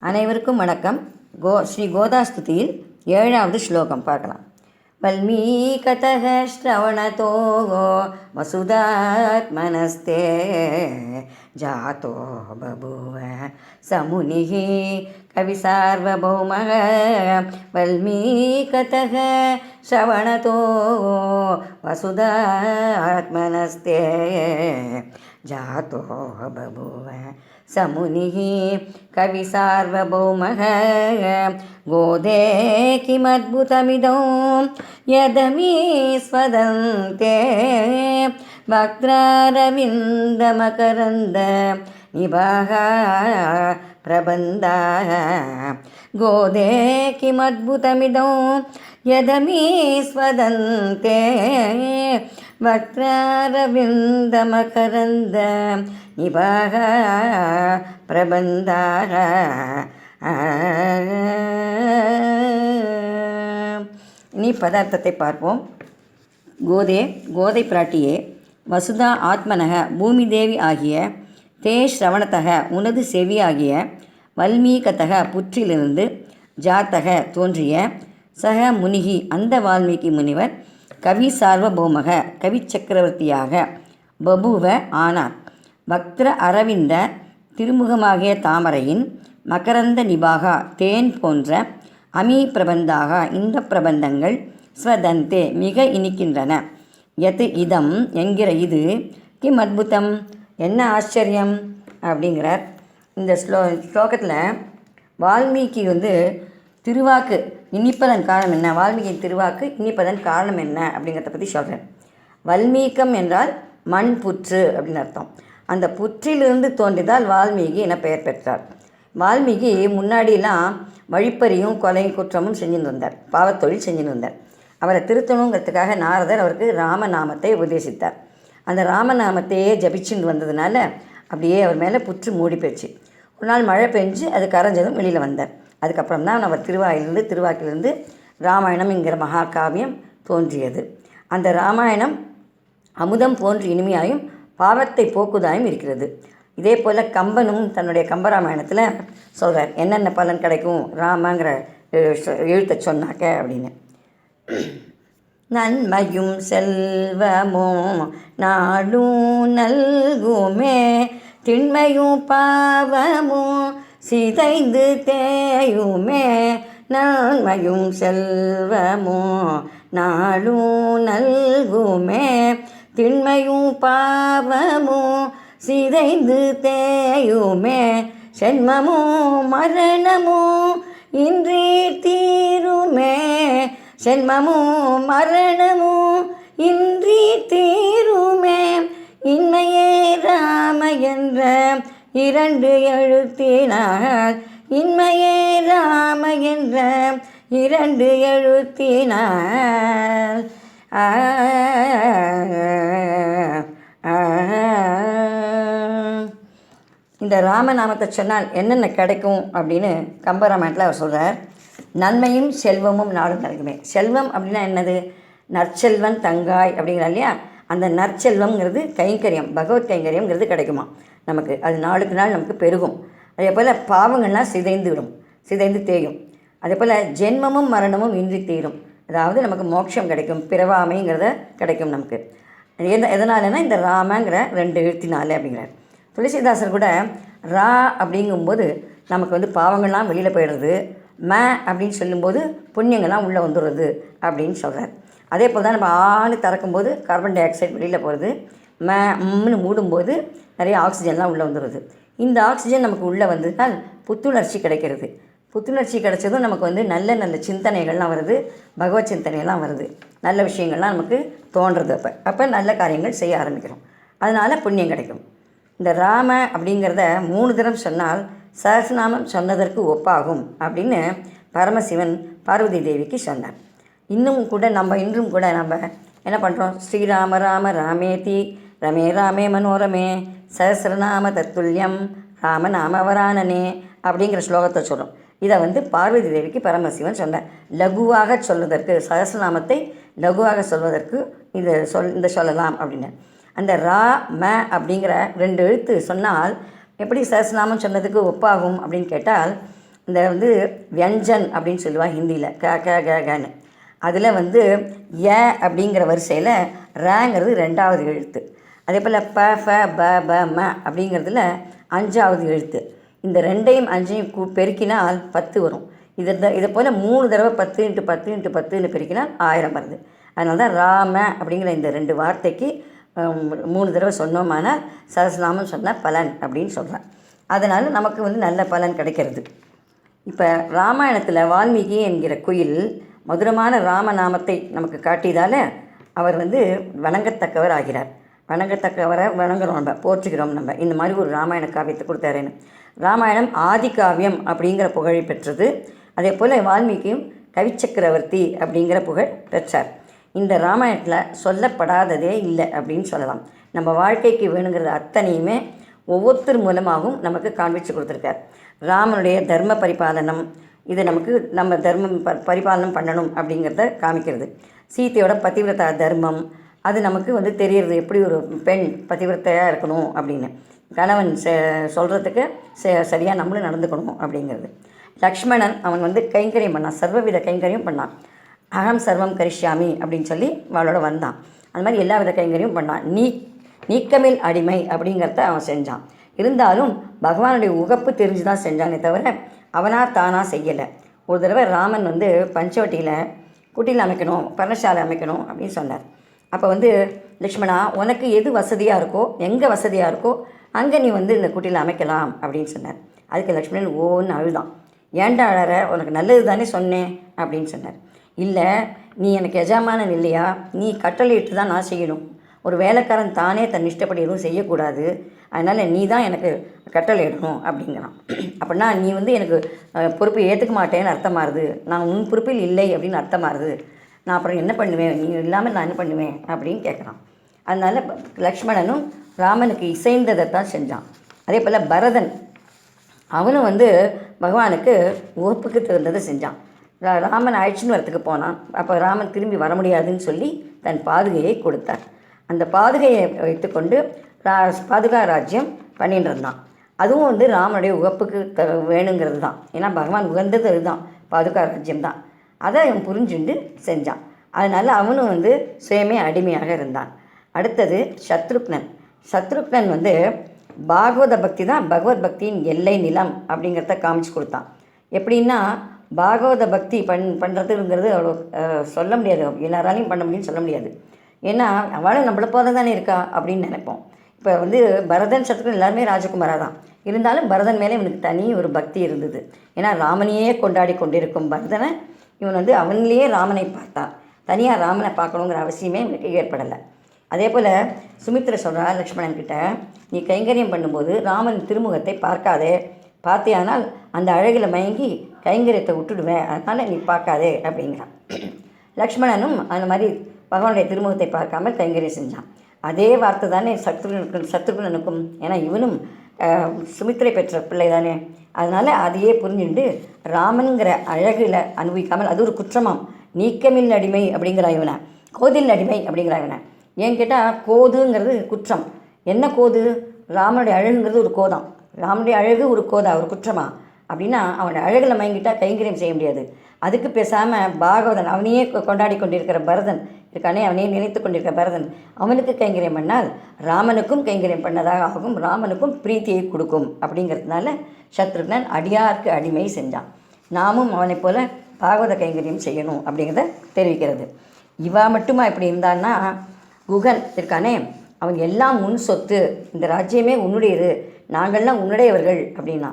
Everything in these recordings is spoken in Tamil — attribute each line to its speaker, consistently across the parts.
Speaker 1: அனைவருக்கும் வணக்கம். ஸ்ரீ கோதாஸ்துதியில் 7வது ஸ்லோகம் பார்க்கலாம். வல்மீகதः ஸ்ரவணதோ வசுதாத்மனஸ்தே ஜாதோ பபூவ சமுனிः கவிசார்வபௌமः. வல்மீகதः ஸ்ரவணதோ வசுதாத்மனஸ்தே ஜாதோ பபூவ சமுனிः கவிசார்வபௌமः. கோதே கிமத்புதமிதம் யதமீஸ்வதந்தே வக்த்ராரவிந்தமகரந்த நிபாः பிரபந்தாः. கோதே கிமத்புதமிதம் யதமீஸ்வதந்தே வக்த்ராரவிந்தமகரந்த நிபாः பிரபந்தாः. இனி பதார்த்தத்தை பார்ப்போம். கோதை பிராட்டியே, வசுதா ஆத்மனக பூமி தேவி ஆகிய, தே ஸ்ரவணத்தக உனது செவியாகிய, வல்மீகத்தக புற்றிலிருந்து, ஜாத்தக தோன்றிய, சக முனிகி அந்த வால்மீகி முனிவர், கவி சார்வபௌமக கவி சக்கரவர்த்தியாக, பபுவ ஆனார், பக்திர அரவிந்த திருமுகமாகிய தாமரையின், மகரந்த நிபாகா தேன் போன்ற, அமீ பிரபந்தாக இந்த பிரபந்தங்கள், ஸ்வதந்தே மிக இனிக்கின்றன, எது இதம் என்கிற இது, கிம் அத்புதம் என்ன ஆச்சரியம் அப்படிங்கிறார். இந்த ஸ்லோகத்தில் வால்மீகி திருவாக்கு இனிப்பதன் காரணம் என்ன, வால்மீகியின் திருவாக்கு இனிப்பதன் காரணம் என்ன அப்படிங்கிறத பற்றி சொல்கிறேன். வல்மீகம் என்றால் மண் புற்று அப்படின்னு அர்த்தம். அந்த புற்றிலிருந்து தோன்றிதால் வால்மீகி என பெயர் பெற்றார். வால்மீகி முன்னாடிலாம் வழிப்பறியும் கொலை குற்றமும் செஞ்சுன்னு வந்தார், பாவத்தொழில் செஞ்சுன்னு வந்தார். அவரை திருத்தணுங்கிறதுக்காக நாரதர் அவருக்கு ராமநாமத்தை உபதேசித்தார். அந்த ராமநாமத்தையே ஜபிச்சுட்டு வந்ததுனால அப்படியே அவர் மேலே புற்று மூடி போயிடுச்சு. ஒரு நாள் மழை பெஞ்சு அது கரைஞ்சதும் வெளியில் வந்தார். அதுக்கப்புறம் தான் அவர் திருவாக்கிலிருந்து ராமாயணம்ங்கிற மகாகாவியம் தோன்றியது. அந்த ராமாயணம் அமுதம் போன்று இனிமையாயும் பாவத்தை போக்குதாயும் இருக்கிறது. இதே போல் கம்பனும் தன்னுடைய கம்பராமாயணத்தில் சொல்கிறார், என்னென்ன பலன் கிடைக்கும் ராமங்கிற எழுத்தை சொன்னாக்க அப்படின்னு. நன்மையும் செல்வமும் நாடும் நல்குமே, திண்மையும் பாவமும் சிதைந்து தேயுமே. நன்மையும் செல்வமும் நாடும் நல்குமே, திண்மையும் பாவமும் சிதைந்து தேயுமே. சென்மமும் மரணமும் இன்றி தீருமே, சென்மமும் மரணமும் இன்றி தீருமே. இன்மையே ராம என்ற 2 எழுத்தினால், இன்மையே ராம என்ற 2 எழுத்தினால். இந்த ராமநாமத்தை சொன்னால் என்னென்ன கிடைக்கும் அப்படின்னு கம்பராமாயணத்தில் அவர் சொல்கிறார். நன்மையும் செல்வமும் நாடும் கிடைக்குமே. செல்வம் அப்படின்னா என்னது, நற்செல்வன் தங்காய் அப்படிங்கிறா இல்லையா, அந்த நற்செல்வம்ங்கிறது கைங்கரியம், பகவத் கைங்கரியம்ங்கிறது கிடைக்குமா நமக்கு. அது நாளுக்கு நாள் நமக்கு பெருகும். அதே போல் பாவங்கள்லாம் சிதைந்து விடும், சிதைந்து தேயும். அதே போல் ஜென்மமும் மரணமும் இன்றி தீரும், அதாவது நமக்கு மோட்சம் கிடைக்கும், பிறவாமைங்கிறத கிடைக்கும் நமக்கு. எதனாலனா இந்த ராமங்கிற 2 எழுத்தினாலே அப்படிங்கிறார். துளசிதாசர் கூட ரா அப்படிங்கும்போது நமக்கு பாவங்கள்லாம் வெளியில் போயிடுறது, ம அப்படின்னு சொல்லும்போது புண்ணியங்கள்லாம் உள்ளே வந்துடுறது அப்படின்னு சொல்கிறார். அதே போல் தான் நம்ம ஆணு திறக்கும்போது கார்பன் டை ஆக்சைடு வெளியில் போகிறது, ம்னு மூடும்போது நிறைய ஆக்சிஜன்லாம் உள்ளே வந்துடுது. இந்த ஆக்சிஜன் நமக்கு உள்ளே வந்ததுனால் புத்துணர்ச்சி கிடைக்கிறது. புத்துணர்ச்சி கிடைச்சதும் நமக்கு நல்ல நல்ல சிந்தனைகள்லாம் வருது, பகவத் சிந்தனைகள்லாம் வருது, நல்ல விஷயங்கள்லாம் நமக்கு தோன்றுறது. அப்போ நல்ல காரியங்கள் செய்ய ஆரம்பிக்கிறோம், அதனால் புண்ணியம் கிடைக்கும். இந்த ராம அப்படிங்கிறத 3 தரம் சொன்னால் சஹஸ்ரநாமம் சொன்னதற்கு ஒப்பாகும் அப்படின்னு பரமசிவன் பார்வதி தேவிக்கு சொன்னார். இன்றும் கூட நம்ம என்ன பண்ணுறோம், ஸ்ரீராம ராம ராமேதி ரமே ராமே மனோரமே சஹஸ்ரநாம தத்துல்யம் ராமநாம வரானனே அப்படிங்கிற ஸ்லோகத்தை சொல்கிறோம். இதை பார்வதி தேவிக்கு பரமசிவன் சொன்னார். லகுவாக சொல்வதற்கு, சஹஸ்ரநாமத்தை லகுவாக சொல்வதற்கு இந்த சொல்லலாம் அப்படின்னு. அந்த ரா ம அப்படிங்கிற 2 எழுத்து சொன்னால் எப்படி சஹஸ்ரநாமம் சொன்னதுக்கு ஒப்பாகும் அப்படின்னு கேட்டால், இந்த வந்து வியஞ்சன் அப்படின்னு சொல்லுவாள் ஹிந்தியில் கன்னு. அதில் வந்து ஏ அப்படிங்கிற வரிசையில் ரேங்கிறது 2வது எழுத்து. அதே போல் ப ஃப ப ப ம அப்படிங்கிறதுல 5வது எழுத்து. இந்த 2ஐயும் 5ஐயும் பெருக்கினால் 10 வரும். இதை போல் 3 தடவை 10 × 10 × 10ன்னு பெருக்கினால் 1000 வருது. அதனால தான் ராம அப்படிங்கிற இந்த 2 வார்த்தைக்கு 3 தடவை சொன்னோமானால் சஹஸ்ரநாமம் சொன்னால் பலன் அப்படின்னு சொல்கிறேன். அதனால் நமக்கு வந்து நல்ல பலன் கிடைக்கிறது. இப்போ ராமாயணத்தில் வால்மீகி என்கிற குயில் மதுரமான ராமநாமத்தை நமக்கு காட்டியதால் அவர் வந்து வணங்கத்தக்கவர் ஆகிறார். வணங்கத்தக்கவரை வணங்குறோம், நம்ம போற்றுகிறோம். நம்ம இந்த மாதிரி ஒரு ராமாயண காவியத்தை கொடுத்தாருன்னு. ராமாயணம் ஆதி காவியம் அப்படிங்கிற புகழை பெற்றது. அதே போல் வால்மீகியும் கவிச்சக்கரவர்த்தி அப்படிங்கிற புகழ் பெற்றார். இந்த ராமாயணத்தில் சொல்லப்படாததே இல்லை அப்படின்னு சொல்லலாம். நம்ம வாழ்க்கைக்கு வேணுங்கிறது அத்தனையுமே ஒவ்வொருத்தர் மூலமாகவும் நமக்கு காண்பிச்சு கொடுத்துருக்கார். ராமனுடைய தர்ம பரிபாலனம், இது நமக்கு நம்ம தர்மம் பரிபாலனம் பண்ணணும் அப்படிங்கிறத காமிக்கிறது. சீத்தையோட பதிவிரதா தர்மம், அது நமக்கு வந்து தெரியறது, எப்படி ஒரு பெண் பதிவிரத்தையாக இருக்கணும் அப்படின்னு. கணவன் சொல்கிறதுக்கு சரியாக நம்மளும் நடந்துக்கணும் அப்படிங்கிறது. லக்ஷ்மணன் அவன் வந்து கைங்கரியம் பண்ணான், சர்வவித கைங்கரியம் பண்ணான். அகம் சர்வம் கரிஷ்யாமி அப்படின்னு சொல்லி அவளோட வந்தான். அந்த மாதிரி எல்லா வித கைங்கரியம் பண்ணான். நீக்கமில் அடிமை அப்படிங்கிறத அவன் செஞ்சான். இருந்தாலும் பகவானுடைய உகப்பு தெரிஞ்சு தான் செஞ்சானே தவிர அவனா தானாக செய்யலை. ஒரு தடவை ராமன் வந்து பஞ்சவட்டியில் குட்டியில் அமைக்கணும், பர்ணசாலை அமைக்கணும் அப்படின்னு சொன்னார். அப்போ வந்து லக்ஷ்மணா, உனக்கு எது வசதியாக இருக்கோ, எங்கே வசதியாக இருக்கோ அங்கே நீ வந்து இந்த குட்டியில் அமைக்கலாம் அப்படின்னு சொன்னார். அதுக்கு லக்ஷ்மணன் ஓன்னு அழுதான். ஏன்டா அழற, உனக்கு நல்லது தானே சொன்னேன் அப்படின்னு சொன்னார். இல்லை, நீ எனக்கு எஜமானன் இல்லையா, நீ கட்டளையிட்டு தான் நான் செய்யணும். ஒரு வேலைக்காரன் தானே தன் இஷ்டப்படி எதுவும் செய்யக்கூடாது. அதனால் நீ தான் எனக்கு கட்டளை இடணும் அப்படிங்கிறான். அப்படின்னா நீ வந்து எனக்கு பொறுப்பு ஏற்றுக்க மாட்டேன்னு அர்த்தமாகுது, நான் உன் பொறுப்பில் இல்லை அப்படின்னு அர்த்தமாகுது. நான் அப்புறம் என்ன பண்ணுவேன், நீ இல்லாமல் நான் என்ன பண்ணுவேன் அப்படின்னு கேட்குறான். அதனால் லக்ஷ்மணனும் ராமனுக்கு இசைந்ததை தான் செஞ்சான். அதே போல் பரதன் அவனும் வந்து பகவானுக்கு உறுப்புக்கு தகுந்ததை செஞ்சான். ராமன் அழைச்சின்னு வரத்துக்கு போனான். அப்போ ராமன் திரும்பி வர முடியாதுன்னு சொல்லி தன் பாதுகையை கொடுத்தார். அந்த பாதுகையை வைத்துக்கொண்டு பாதுகா ராஜ்யம் பண்ணிட்டு இருந்தான். அதுவும் வந்து ராமனுடைய உகப்புக்கு வேணுங்கிறது தான். ஏன்னா பகவான் உகந்தது அதுதான், பாதுகா ராஜ்யம் தான். அதை அவன் புரிஞ்சுண்டு செஞ்சான். அதனால் அவனும் வந்து சுயமே அடிமையாக இருந்தான். அடுத்தது சத்ருக்னன் வந்து பாகவத பக்தி தான் பகவத் பக்தியின் எல்லை நிலம் அப்படிங்கிறத காமிச்சு கொடுத்தான். எப்படின்னா பாகவத பக்தி பண்ணுறதுங்கிறது அவ்வளோ சொல்ல முடியாது, எல்லாராலையும் பண்ண முடியும்னு சொல்ல முடியாது. ஏன்னா அவளும் நம்மளை போல தானே இருக்கா அப்படின்னு நினைப்போம். இப்போ வந்து பரதன் சத்ருகன் எல்லாருமே ராஜகுமாராக தான் இருந்தாலும் பரதன் மேலே இவனுக்கு தனி ஒரு பக்தி இருந்தது. ஏன்னா ராமனையே கொண்டாடி கொண்டிருக்கும் பரதனை இவன் வந்து அவனிலேயே ராமனை பார்த்தான். தனியாக ராமனை பார்க்கணுங்கிற அவசியமே இவனுக்கு ஏற்படலை. அதே போல் சுமித்ரை சொல்கிறா லக்ஷ்மணன்கிட்ட, நீ கைங்கரியம் பண்ணும்போது ராமன் திருமுகத்தை பார்க்காதே, பார்த்தியானால் அந்த அழகில் மயங்கி கைங்கரியத்தை விட்டுடுவேன், அதனால் நீ பார்க்காதே அப்படிங்கிறான். லக்ஷ்மணனும் அந்த மாதிரி பகவானுடைய திருமுகத்தை பார்க்காமல் கைங்கரியம் செஞ்சான். அதே வார்த்தை தானே சத்ருகனுக்கும். ஏன்னா இவனும் சுமித்ரை பெற்ற பிள்ளை தானே. அதனால் அதையே புரிஞ்சுட்டு ராமனுங்கிற அழகில் அனுபவிக்காமல், அது ஒரு குற்றமாம், நீக்கமில் அடிமை அப்படிங்கிற இவனை, கோதில் அடிமை அப்படிங்கிற இவனை. ஏன் கேட்டால் கோதுங்கிறது குற்றம். என்ன கோது? ராமனுடைய அழகுங்கிறது ஒரு கோதான். ராமனுடைய அழகு ஒரு கோதா, ஒரு குற்றமா அப்படின்னா அவனுடைய அழகில் மயங்கிட்டால் கைங்கரியம் செய்ய முடியாது. அதுக்கு பேசாமல் பாகவதன் அவனையே கொண்டாடி கொண்டிருக்கிற பரதன் இருக்கானே, அவனையே நினைத்து கொண்டிருக்கிற பரதன், அவனுக்கு கைங்கரியம் பண்ணால் ராமனுக்கும் கைங்கரியம் பண்ணதாக ஆகும், ராமனுக்கும் பிரீத்தியை கொடுக்கும். அப்படிங்கிறதுனால சத்ருக்னன் அடியாருக்கு அடிமை செஞ்சான். நாமும் அவனை போல் பாகவத கைங்கரியம் செய்யணும் அப்படிங்கிறத தெரிவிக்கிறது. இவா மட்டுமா இப்படி இருந்தான்னா, குகன் இருக்கானே, அவன் எல்லாம் உன் சொத்து, இந்த ராஜ்யமே உன்னுடையது, நாங்கள்லாம் உன்னுடையவர்கள் அப்படின்னா,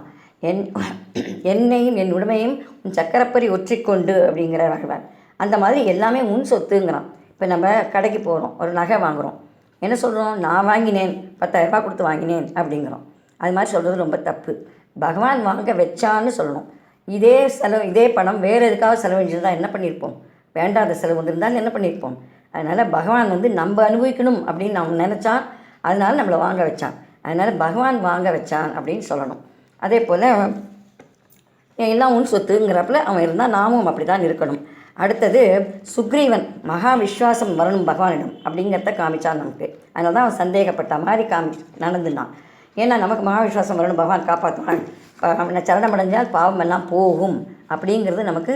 Speaker 1: என்னையும் என் உடமையும் உன் சக்கரப்பரி ஒற்றிக்கொண்டு அப்படிங்கிற ஆழ்வார். அந்த மாதிரி எல்லாமே உன் சொத்துங்கிறான். இப்போ நம்ம கடைக்கு போகிறோம், ஒரு நகை வாங்குகிறோம், என்ன சொல்கிறோம்? நான் வாங்கினேன், 10,000 ரூபாய் கொடுத்து வாங்கினேன் அப்படிங்கிறோம். அது மாதிரி சொல்கிறது ரொம்ப தப்பு. பகவான் வாங்க வச்சான்னு சொல்லணும். இதே பணம் வேறு எதுக்காக செலவழிஞ்சிருந்தால் என்ன பண்ணியிருப்போம்? வேண்டாத செலவு வந்திருந்தாலும் என்ன பண்ணியிருப்போம்? அதனால் பகவான் வந்து நம்ம அனுபவிக்கணும் அப்படின்னு நம்ம நினச்சான், அதனால் நம்மளை வாங்க வச்சான். அதனால் பகவான் வாங்க வச்சான் அப்படின்னு சொல்லணும். அதே போல் எல்லாம் உன் சொத்துங்கிறப்பல அவன் இருந்தால் நாமும் அப்படி தான் இருக்கணும். அடுத்தது சுக்ரீவன் மகா விஸ்வாசம் வரணும் பகவானிடம் அப்படிங்கிறத காமிச்சான் நமக்கு. அதனால தான் அவன் சந்தேகப்பட்ட மாதிரி நடந்துனான். ஏன்னா நமக்கு மகா விஸ்வாசம் வரணும், பகவான் காப்பாற்றுவான், சரணமடைஞ்சால் பாவமெல்லாம் போகும் அப்படிங்கிறது நமக்கு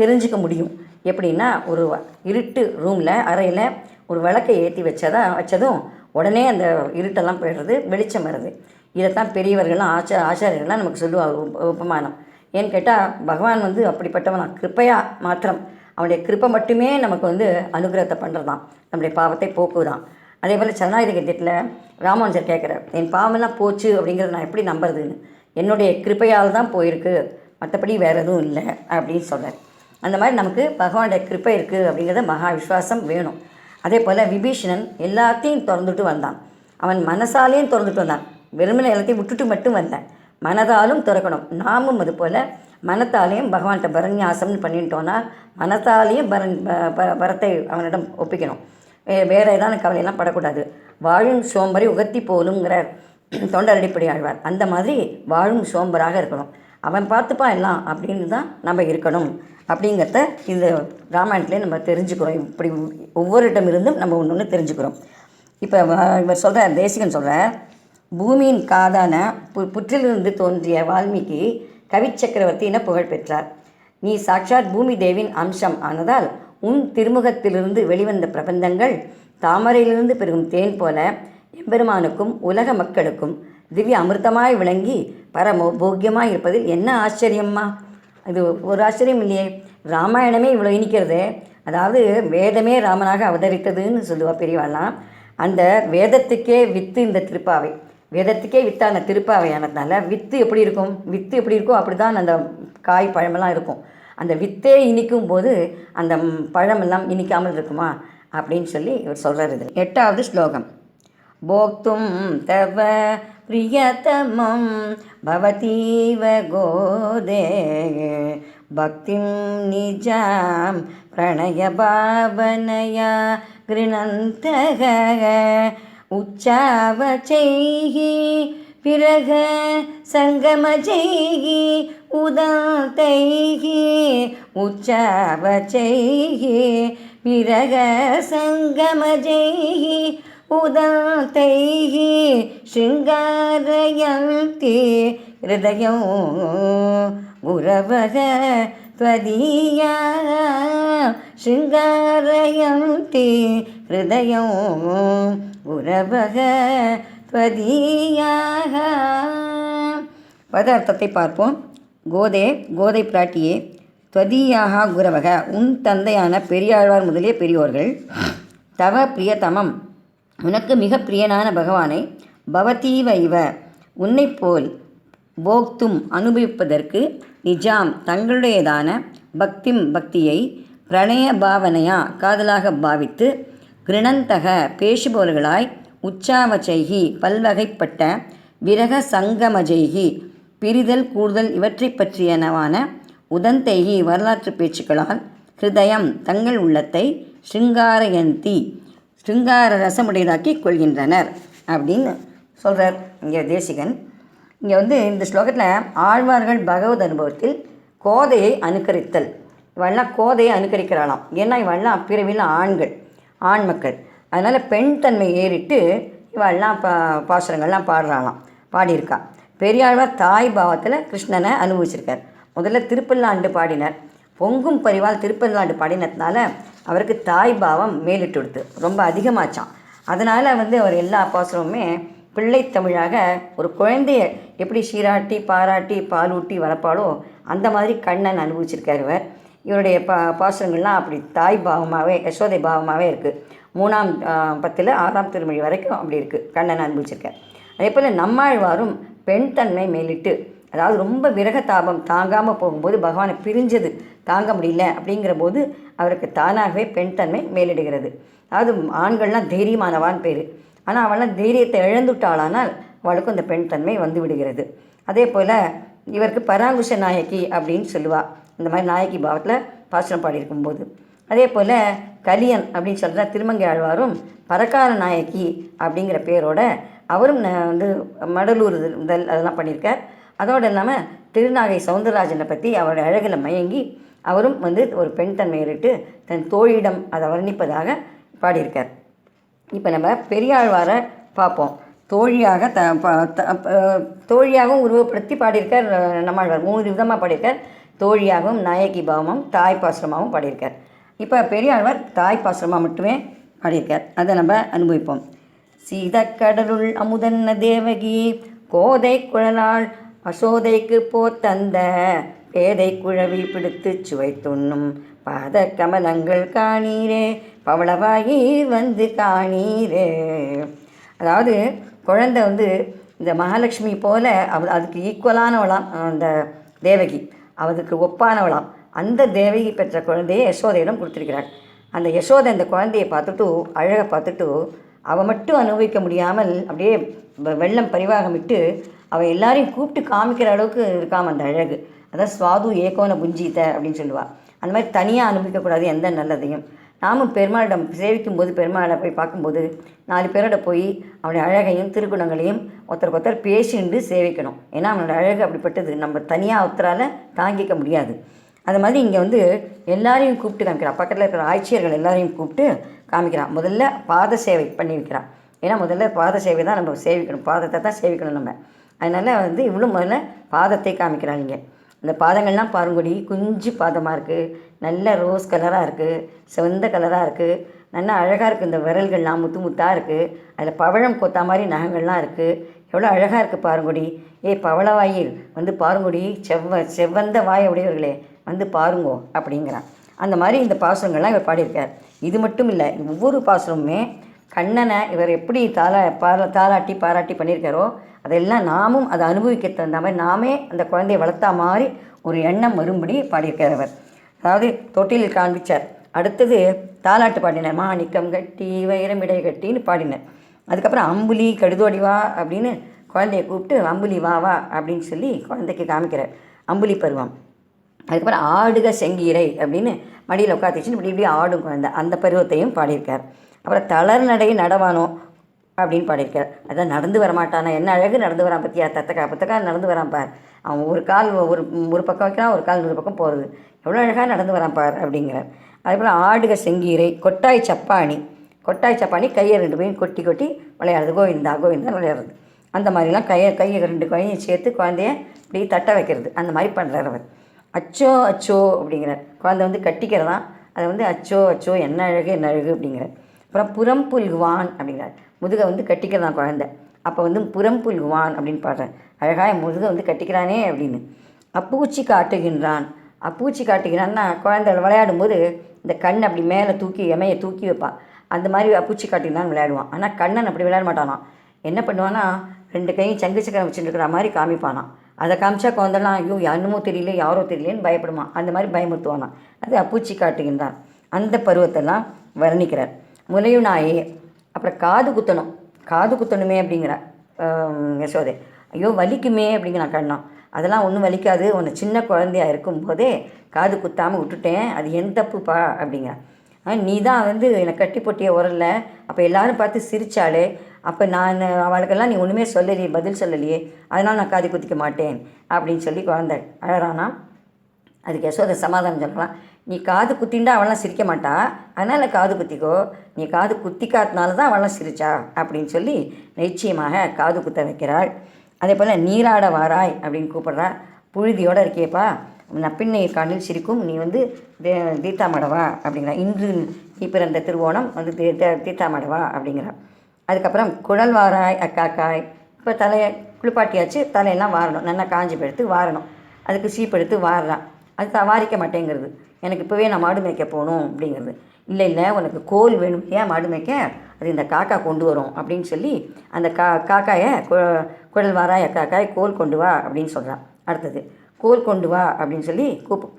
Speaker 1: தெரிஞ்சுக்க முடியும். எப்படின்னா, ஒரு இருட்டு ரூமில் அறையில் ஒரு விளக்கை ஏற்றி வச்சதும் உடனே அந்த இருட்டெல்லாம் போயிடுறது, வெளிச்சம் வருது. இதைத்தான் பெரியவர்கள்லாம் ஆச்சாரியர்கள்லாம் நமக்கு சொல்லுவாங்க உபமானம். ஏன்னு கேட்டால், பகவான் அப்படிப்பட்டவன் கிருப்பையா மாத்திரம், அவனுடைய கிருப்பை மட்டுமே நமக்கு அனுகிரகத்தை பண்ணுறதான், நம்முடைய பாவத்தை போக்குதான். அதே போல் சரணாகதி கத்தியத்தில் ராமானுஜர் கேட்குறார், என் பாவமெல்லாம் போச்சு அப்படிங்கிறத நான் எப்படி நம்புறதுன்னு. என்னுடைய கிருப்பையால் தான் போயிருக்கு, மற்றபடி வேறு எதுவும் இல்லை அப்படின்னு சொல்கிறார். அந்த மாதிரி நமக்கு பகவானுடைய கிருப்பை இருக்குது அப்படிங்கிறத மகா விஸ்வாசம் வேணும். அதே போல் விபீஷணன் எல்லாத்தையும் திறந்துட்டு வந்தான். அவன் மனசாலேயும் திறந்துட்டு வந்தான், வெறுமனை எல்லாத்தையும் விட்டுட்டு மட்டும் வந்தேன். மனதாலும் திறக்கணும். நாமும் அது போல் மனத்தாலேயும் பகவான்கிட்ட பரநியாசம்னு பண்ணிட்டோன்னா மனத்தாலேயும் பரத்தை அவனிடம் ஒப்பிக்கணும். வேறு ஏதாவது கவலையெல்லாம் படக்கூடாது. வாழும் சோம்பரை உகத்தி போலுங்கிற தொண்டரடிப்படி ஆழ்வார். அந்த மாதிரி வாழும் சோம்பராக இருக்கணும். அவன் பார்த்துப்பான் எல்லாம் அப்படின்னு தான் நம்ம இருக்கணும் அப்படிங்கிறத இந்த ராமாயணத்துலேயே நம்ம தெரிஞ்சுக்கிறோம். இப்படி ஒவ்வொருட்டமிருந்தும் நம்ம ஒன்று ஒன்று தெரிஞ்சுக்கிறோம். இப்போ இவர் சொல்கிறார், தேசிகன் சொல்கிறார், பூமியின் காதான புற்றிலிருந்து தோன்றிய வால்மீகி கவிச்சக்கரவர்த்தி என புகழ் பெற்றார். நீ சாட்சாத் பூமி தேவின் அம்சம் ஆனதால் உன் திருமுகத்திலிருந்து வெளிவந்த பிரபந்தங்கள் தாமரையிலிருந்து பெருகும் தேன் போல எம்பெருமானுக்கும் உலக மக்களுக்கும் திவ்ய அமிர்தமாய் விளங்கி பரமோபோக்கியமாய் இருப்பதில் என்ன ஆச்சரியம்மா? இது ஒரு ஆச்சரியம் இல்லையே. ராமாயணமே இவ்வளோ இனிக்கிறது. அதாவது வேதமே ராமனாக அவதரித்ததுன்னு சொல்லுவா பெரியவாள்லாம். அந்த வேதத்துக்கே வித்து இந்த திருப்பாவை, வேதத்துக்கே வித்தான திருப்பாவையானதுனால வித்து எப்படி இருக்கும், வித்து எப்படி இருக்கோ அப்படி தான் அந்த காய் பழமெல்லாம் இருக்கும். அந்த வித்தே இனிக்கும் போது அந்த பழமெல்லாம் இனிக்காமல் இருக்குமா அப்படின்னு சொல்லி இவர் சொல்கிறார். இது 8வது ஸ்லோகம். போக்தும் தவ பிரியதமம் பவதீவ கோதே பக்திம் நிஜாம் பிரணய பாவனயா கிருணந்தக உச்சாவச்சைஹி விரக சங்கமஜைஹி உதாந்தைஹி உச்சாவச்சைஹி விரக சங்கமஜைஹி உதாந்தைஹி ஸ்ருங்காரயந்தி ஹிருதயம் குரவக त्वदीया शृङ्गारयन्ति हृदयं गुरवः त्वदीयाः. பதார்த்தத்தை பார்ப்போம். கோதை பிராட்டியே, त्वदीयाः குரவக, உன் தந்தையான பெரியாழ்வார் முதலிய பெரியோர்கள், தவ பிரியதமம், உனக்கு மிக பிரியனான பகவானை, பவதீவ இவ, உன்னைப் போல், போக்தும் அனுபவிப்பதற்கு, நிஜாம் தங்களுடையதான, பக்தியை பிரணய பாவனையா காதலாக பாவித்து, கிருணந்தக பேசுபவர்களாய், உச்சாவச்சைகி பல்வகைப்பட்ட, விரக சங்கமஜைகி பிரிதல் கூடுதல் இவற்றை பற்றியனவான, உதந்தைகி வரலாற்று பேச்சுக்களால், ஹிருதயம் தங்கள் உள்ளத்தை, ஸ்ருங்காரயந்தி ஸ்ருங்கார ரசமுடையதாக்கி கொள்கின்றனர் அப்படின்னு சொல்கிறார் இங்கே தேசிகன். இங்கே இந்த ஸ்லோகத்தில் ஆழ்வார்கள் பகவத் அனுபவத்தில் கோதையை அனுகரித்தல், இவெல்லாம் கோதையை அனுகரிக்கிறாளாம். ஏன்னா இவெல்லாம் பிறவியில் ஆண் மக்கள், அதனால் பெண் தன்மை ஏறிட்டு இவெல்லாம் பாசுரங்கள்லாம் பாடியிருக்கா. பெரியாழ்வார் தாய் பாவத்தில் கிருஷ்ணனை அனுபவிச்சிருக்கார். முதல்ல திருப்பல்லாண்டு பாடினார். பொங்கும் பரிவால் திருப்பல்லாண்டு பாடினதுனால அவருக்கு தாய் பாவம் மேலிட்டு கொடுத்து ரொம்ப அதிகமாச்சான். அதனால் அவர் எல்லா பாசுரமுமே பிள்ளைத்தமிழாக ஒரு குழந்தைய எப்படி சீராட்டி பாராட்டி பாலூட்டி வளர்ப்பாளோ அந்த மாதிரி கண்ணன் அனுபவிச்சிருக்கார் இவருடைய பாசுரங்கள்லாம் அப்படி தாய் பாவமாகவே, யசோதை பாவமாகவே இருக்குது. 3ஆம் பத்தில் 6ஆம் திருமொழி வரைக்கும் அப்படி இருக்குது, கண்ணன் அனுபவிச்சிருக்கார். அதே போல் நம்மாழ்வாரும் பெண் தன்மை மேலிட்டு, அதாவது ரொம்ப விரக தாபம் தாங்காமல் போகும்போது, பகவானை பிரிஞ்சது தாங்க முடியல அப்படிங்கிற போது அவருக்கு தானாகவே பெண் தன்மை மேலிடுகிறது. அதாவது ஆண்கள்லாம் தைரியமானவான்னு பேர், ஆனால் அவள்லாம் தைரியத்தை இழந்துட்டாளானால் அவளுக்கும் இந்த பெண் தன்மை வந்து விடுகிறது. அதே போல் இவருக்கு பராங்குஷ நாயகி அப்படின்னு சொல்லுவாள், இந்த மாதிரி நாயகி பாவத்தில் பாசுரம் பாடியிருக்கும்போது. அதே போல் கலியன் அப்படின்னு சொல்கிற திருமங்கை ஆழ்வாரும் பரகார நாயகி அப்படிங்கிற பேரோட அவரும் மடலூர் அதெல்லாம் பண்ணியிருக்கார். அதோடு இல்லாமல் திருநாகை சவுந்தரராஜனை பற்றி அவருடைய அழகில் மயங்கி அவரும் ஒரு பெண் தன்மையிட்டு தன் தோழியிடம் அதை வர்ணிப்பதாக பாடியிருக்கார். இப்போ நம்ம பெரியாழ்வாரை பார்ப்போம். தோழியாக தோழியாகவும் உருவப்படுத்தி பாடியிருக்கார் நம்மாழ்வார். 3 விதமாக பாடியிருக்கார். தோழியாகவும், நாயகி பாவமும், தாய் பாசுரமாகவும் பாடியிருக்கார். இப்போ பெரியாழ்வார் தாய் பாசுரமாக மட்டுமே பாடியிருக்கார். அதை நம்ம அனுபவிப்போம். சீதக்கடலுள் அமுதன்ன தேவகி கோதை குழலாள் அசோதைக்கு போத்தந்த பேதை குழவி பிடித்து சுவை துண்ணும் பாத கமலங்கள் காணீரே பவளவாயீர் வந்து காணீரே. அதாவது குழந்தை இந்த மகாலட்சுமி போல அதுக்கு ஈக்குவலானவளாம் அந்த தேவகி, அதுக்கு ஒப்பானவளாம். அந்த தேவகி பெற்ற குழந்தையை யசோதையிடம் கொடுத்துருக்கிறாள். அந்த யசோதை அந்த குழந்தையை பார்த்துட்டு அழகை பார்த்துட்டு அவள் மட்டும் அனுபவிக்க முடியாமல் அப்படியே வெள்ளம் பரிவாகமிட்டு அவள் எல்லாரையும் கூப்பிட்டு காமிக்கிற அளவுக்கு இருக்காம அந்த அழகு. அதான் சுவாது ஏகோன புஞ்சீத அப்படின்னு சொல்லுவாள். அந்த மாதிரி தனியாக அனுபவிக்கக்கூடாது எந்த நல்லதையும். நாமும் பெருமாளிடம் சேவிக்கும்போது, பெருமாளை போய் பார்க்கும்போது 4 பேரோட போய் அவனுடைய அழகையும் திருக்குணங்களையும் ஒருத்தருக்கு பேசிண்டு சேவிக்கணும். ஏன்னா அவனோட அழகு அப்படிப்பட்டது, நம்ம தனியாக ஒருத்தரால் தாங்கிக்க முடியாது. அது மாதிரி இங்கே எல்லாரையும் கூப்பிட்டு காமிக்கிறான். பக்கத்தில் இருக்கிற ஆட்சியர்கள் எல்லாரையும் கூப்பிட்டு காமிக்கிறான். முதல்ல பாத சேவை பண்ணி வைக்கிறான். ஏன்னா முதல்ல பாத சேவை தான் நம்ம சேவிக்கணும், பாதத்தை தான் சேவிக்கணும் நம்ம. அதனால் இவ்வளோ முதல்ல பாதத்தை காமிக்கிறான். இங்கே இந்த பாதங்கள்லாம் பாருங்கடி, குஞ்சு பாதமாக இருக்குது, நல்ல ரோஸ் கலராக இருக்குது, சிவந்த கலராக இருக்குது, நல்லா அழகாக இருக்குது. இந்த விரல்கள்லாம் முத்து முத்தாக இருக்குது, அதில் பவழம் கொத்தா மாதிரி நகங்கள்லாம் இருக்குது. எவ்வளோ அழகாக இருக்குது பாருங்கடி. பாருங்கொடி பாருங்கொடி, செவ்வந்த வாயை உடையவர்களே பாருங்கோ அப்படிங்கிறான். அந்த மாதிரி இந்த பாசுரங்கள்லாம் இவர் பாடியிருக்கார். இது மட்டும் இல்லை, ஒவ்வொரு பாசுரமுமே கண்ணனை இவர் எப்படி தாலாட்டி பாராட்டி பண்ணியிருக்காரோ அதெல்லாம் நாமும் அதை அனுபவிக்க தகுந்த மாதிரி நாமே அந்த குழந்தையை வளர்த்தா மாதிரி ஒரு எண்ணம் வரும்படி பாடியிருக்கார் அவர். அதாவது தொட்டிலில் காண்பிச்சார். அடுத்தது தாலாட்டு பாடினார். மாணிக்கம் கட்டி வைரமிடை கட்டின்னு பாடினார். அதுக்கப்புறம் அம்புலி கடுதோடி வா அப்படின்னு குழந்தையை கூப்பிட்டு அம்புலி வா வா அப்படின்னு சொல்லி குழந்தைக்கு காமிக்கிறார். அம்புலி பருவம். அதுக்கப்புறம் ஆடுக செங்கீரை அப்படின்னு மடியில் உட்காந்துச்சுன்னு இப்படி ஆடும் குழந்தை, அந்த பருவத்தையும் பாடியிருக்கார். அப்புறம் தளர் நடை நடவானோ அப்படின்னு பாடியிருக்கார். அதான் நடந்து வரமாட்டானா, என்ன அழகு நடந்து வரான் பற்றியா, பத்தக்கா நடந்து வரான் பார். அவன் ஒரு கால் ஒரு பக்கம் வைக்கிறான், ஒரு கால் இன்னொரு பக்கம் போகிறது, எவ்வளோ அழகாக நடந்து வரான் பார் அப்படிங்கிறார். அதுக்கப்புறம் ஆடுக செங்கீரை, கொட்டாய் சப்பாணி கையை 2 பேரும் கொட்டி கொட்டி விளையாடுறது, கோவிந்தா கோவிந்தா விளையாடுறது. அந்த மாதிரிலாம் கையை 2 கையையும் சேர்த்து குழந்தைய இப்படி தட்ட வைக்கிறது, அந்த மாதிரி பண்ணுறார் அவர். அச்சோ அப்படிங்கிறார். குழந்தை கட்டிக்கிறதான், அதை அச்சோ என்ன அழகு அப்படிங்கிறார். அப்புறம் புறம் புல்குவான் அப்படிங்கிறார். முதுகை கட்டிக்கிறதான் குழந்தை. அப்போ புறம் புல்குவான் அப்படின்னு பாடுறார். அழகாக முதுகை கட்டிக்கிறானே அப்படின்னு. அப்பூச்சி காட்டுகிறான்னா குழந்தை விளையாடும்போது இந்த கண் அப்படி மேலே எமையை தூக்கி வைப்பான். அந்த மாதிரி அப்பூச்சி காட்டுகிறான் விளையாடுவான். ஆனால் கண்ணன் அப்படி விளையாட மாட்டானான். என்ன பண்ணுவான்னா 2 கையும் சங்கு சக்கரம் வச்சுருக்கிற மாதிரி காமிப்பானான். அதை காமிச்சா குழந்தைலாம் ஐயோ என்னமோ தெரியல, யாரோ தெரியலேன்னு பயப்படுமா. அந்த மாதிரி பயமுறுத்துவானா. அது அப்பூச்சி காட்டுகின்றான். அந்த பருவத்தெல்லாம் வர்ணிக்கிறார். முலையுநாயே. அப்புறம் காது குத்தணுமே அப்படிங்கிறார் யசோதை. ஐயோ வலிக்குமே அப்படிங்கிறான் கண்ணன். அதெல்லாம் ஒன்றும் வலிக்காது, உன்னை சின்ன குழந்தையாக இருக்கும்போதே காது குத்தாமல் விட்டுட்டேன், அது என் தப்புப்பா அப்படிங்கிறான். நீ தான் என்னை கட்டி போட்டிய உரல்ல, அப்போ எல்லோரும் பார்த்து சிரித்தாளே, அப்போ நான் அவளுக்கெல்லாம் நீ ஒன்றுமே சொல்லலையே, பதில் சொல்லலையே, அதனால் நான் காது குத்திக்க மாட்டேன் அப்படின்னு சொல்லி குழந்தை அழறானா. அதுக்கு யசோதை சமாதானம் சொல்கிறான். நீ காது குத்தின்டா அவளாம் சிரிக்க மாட்டா, அதனால் காது குத்திக்கோ, நீ காது குத்திக்காதனால தான் அவளாம் சிரிச்சா அப்படின்னு சொல்லி நிச்சயமாக காது குத்த வைக்கிறாள். அதே போல் நீராட வாராய் அப்படின்னு கூப்பிட்றா. புழுதியோடு இருக்கியப்பா, நப்பின்னை காணில் சிரிக்கும் நீ தீர்த்தாமடவா அப்படிங்கிறா. இன்று நீ பிறந்த திருவோணம் தீர்த்தாமடவா அப்படிங்கிறா. அதுக்கப்புறம் குழல் வாராய் அக்காக்காய். இப்போ தலையை குளிப்பாட்டியாச்சு, தலையெல்லாம் வாரணும், நல்லா காஞ்சி படுத்து வாரணும். அதுக்கு சீப்பெடுத்து வாடுறான். அது வாரிக்க மாட்டேங்கிறது. எனக்கு இப்போவே நான் மாடு மேய்க்க போகணும் அப்படிங்கிறது. இல்லை உனக்கு கோல் வேணும், ஏன் மாடு மேய்க்க, அது இந்த காக்கா கொண்டு வரும் அப்படின்னு சொல்லி அந்த காக்காயை குழல் வாராய் அக்காக்காய் கோல் கொண்டு வா அப்படின்னு சொல்கிறான். அடுத்தது கோல் கொண்டு வா அப்படின்னு சொல்லி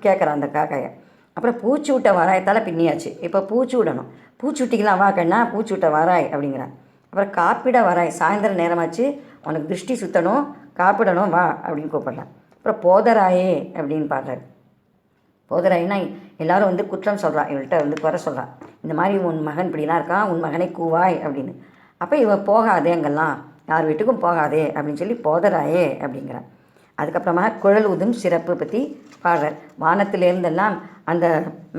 Speaker 1: கேட்குறான் அந்த காக்காயை. அப்புறம் பூச்சி விட்ட வாராயத்தால் பின்னியாச்சு, இப்போ பூச்சி விடணும். பூச்சி விட்டிக்கலாம் வா கண்ணா, பூச்சி விட்ட வாராய் அப்படிங்கிறான். அப்புறம் காப்பிட வாராய், சாயந்தரம் நேரமாச்சு, உனக்கு திருஷ்டி சுற்றணும், காப்பிடணும் வா அப்படின்னு கூப்பிட்றான். அப்புறம் போதராயே அப்படின்னு பாடுறாரு. போதராயின்னா எல்லோரும் குற்றம் சொல்கிறான், இவள்கிட்ட குறை சொல்கிறான். இந்த மாதிரி உன் மகன் இப்படிலாம் இருக்கான், உன் மகனை கூவாய் அப்படின்னு. அப்போ இவன் போகாதே, அங்கெல்லாம் யார் வீட்டுக்கும் போகாதே அப்படின்னு சொல்லி போதராயே அப்படிங்கிறான். அதுக்கப்புறமா குழல் ஊதும் சிறப்பு பற்றி பாடுறார். வானத்திலேருந்தெல்லாம் அந்த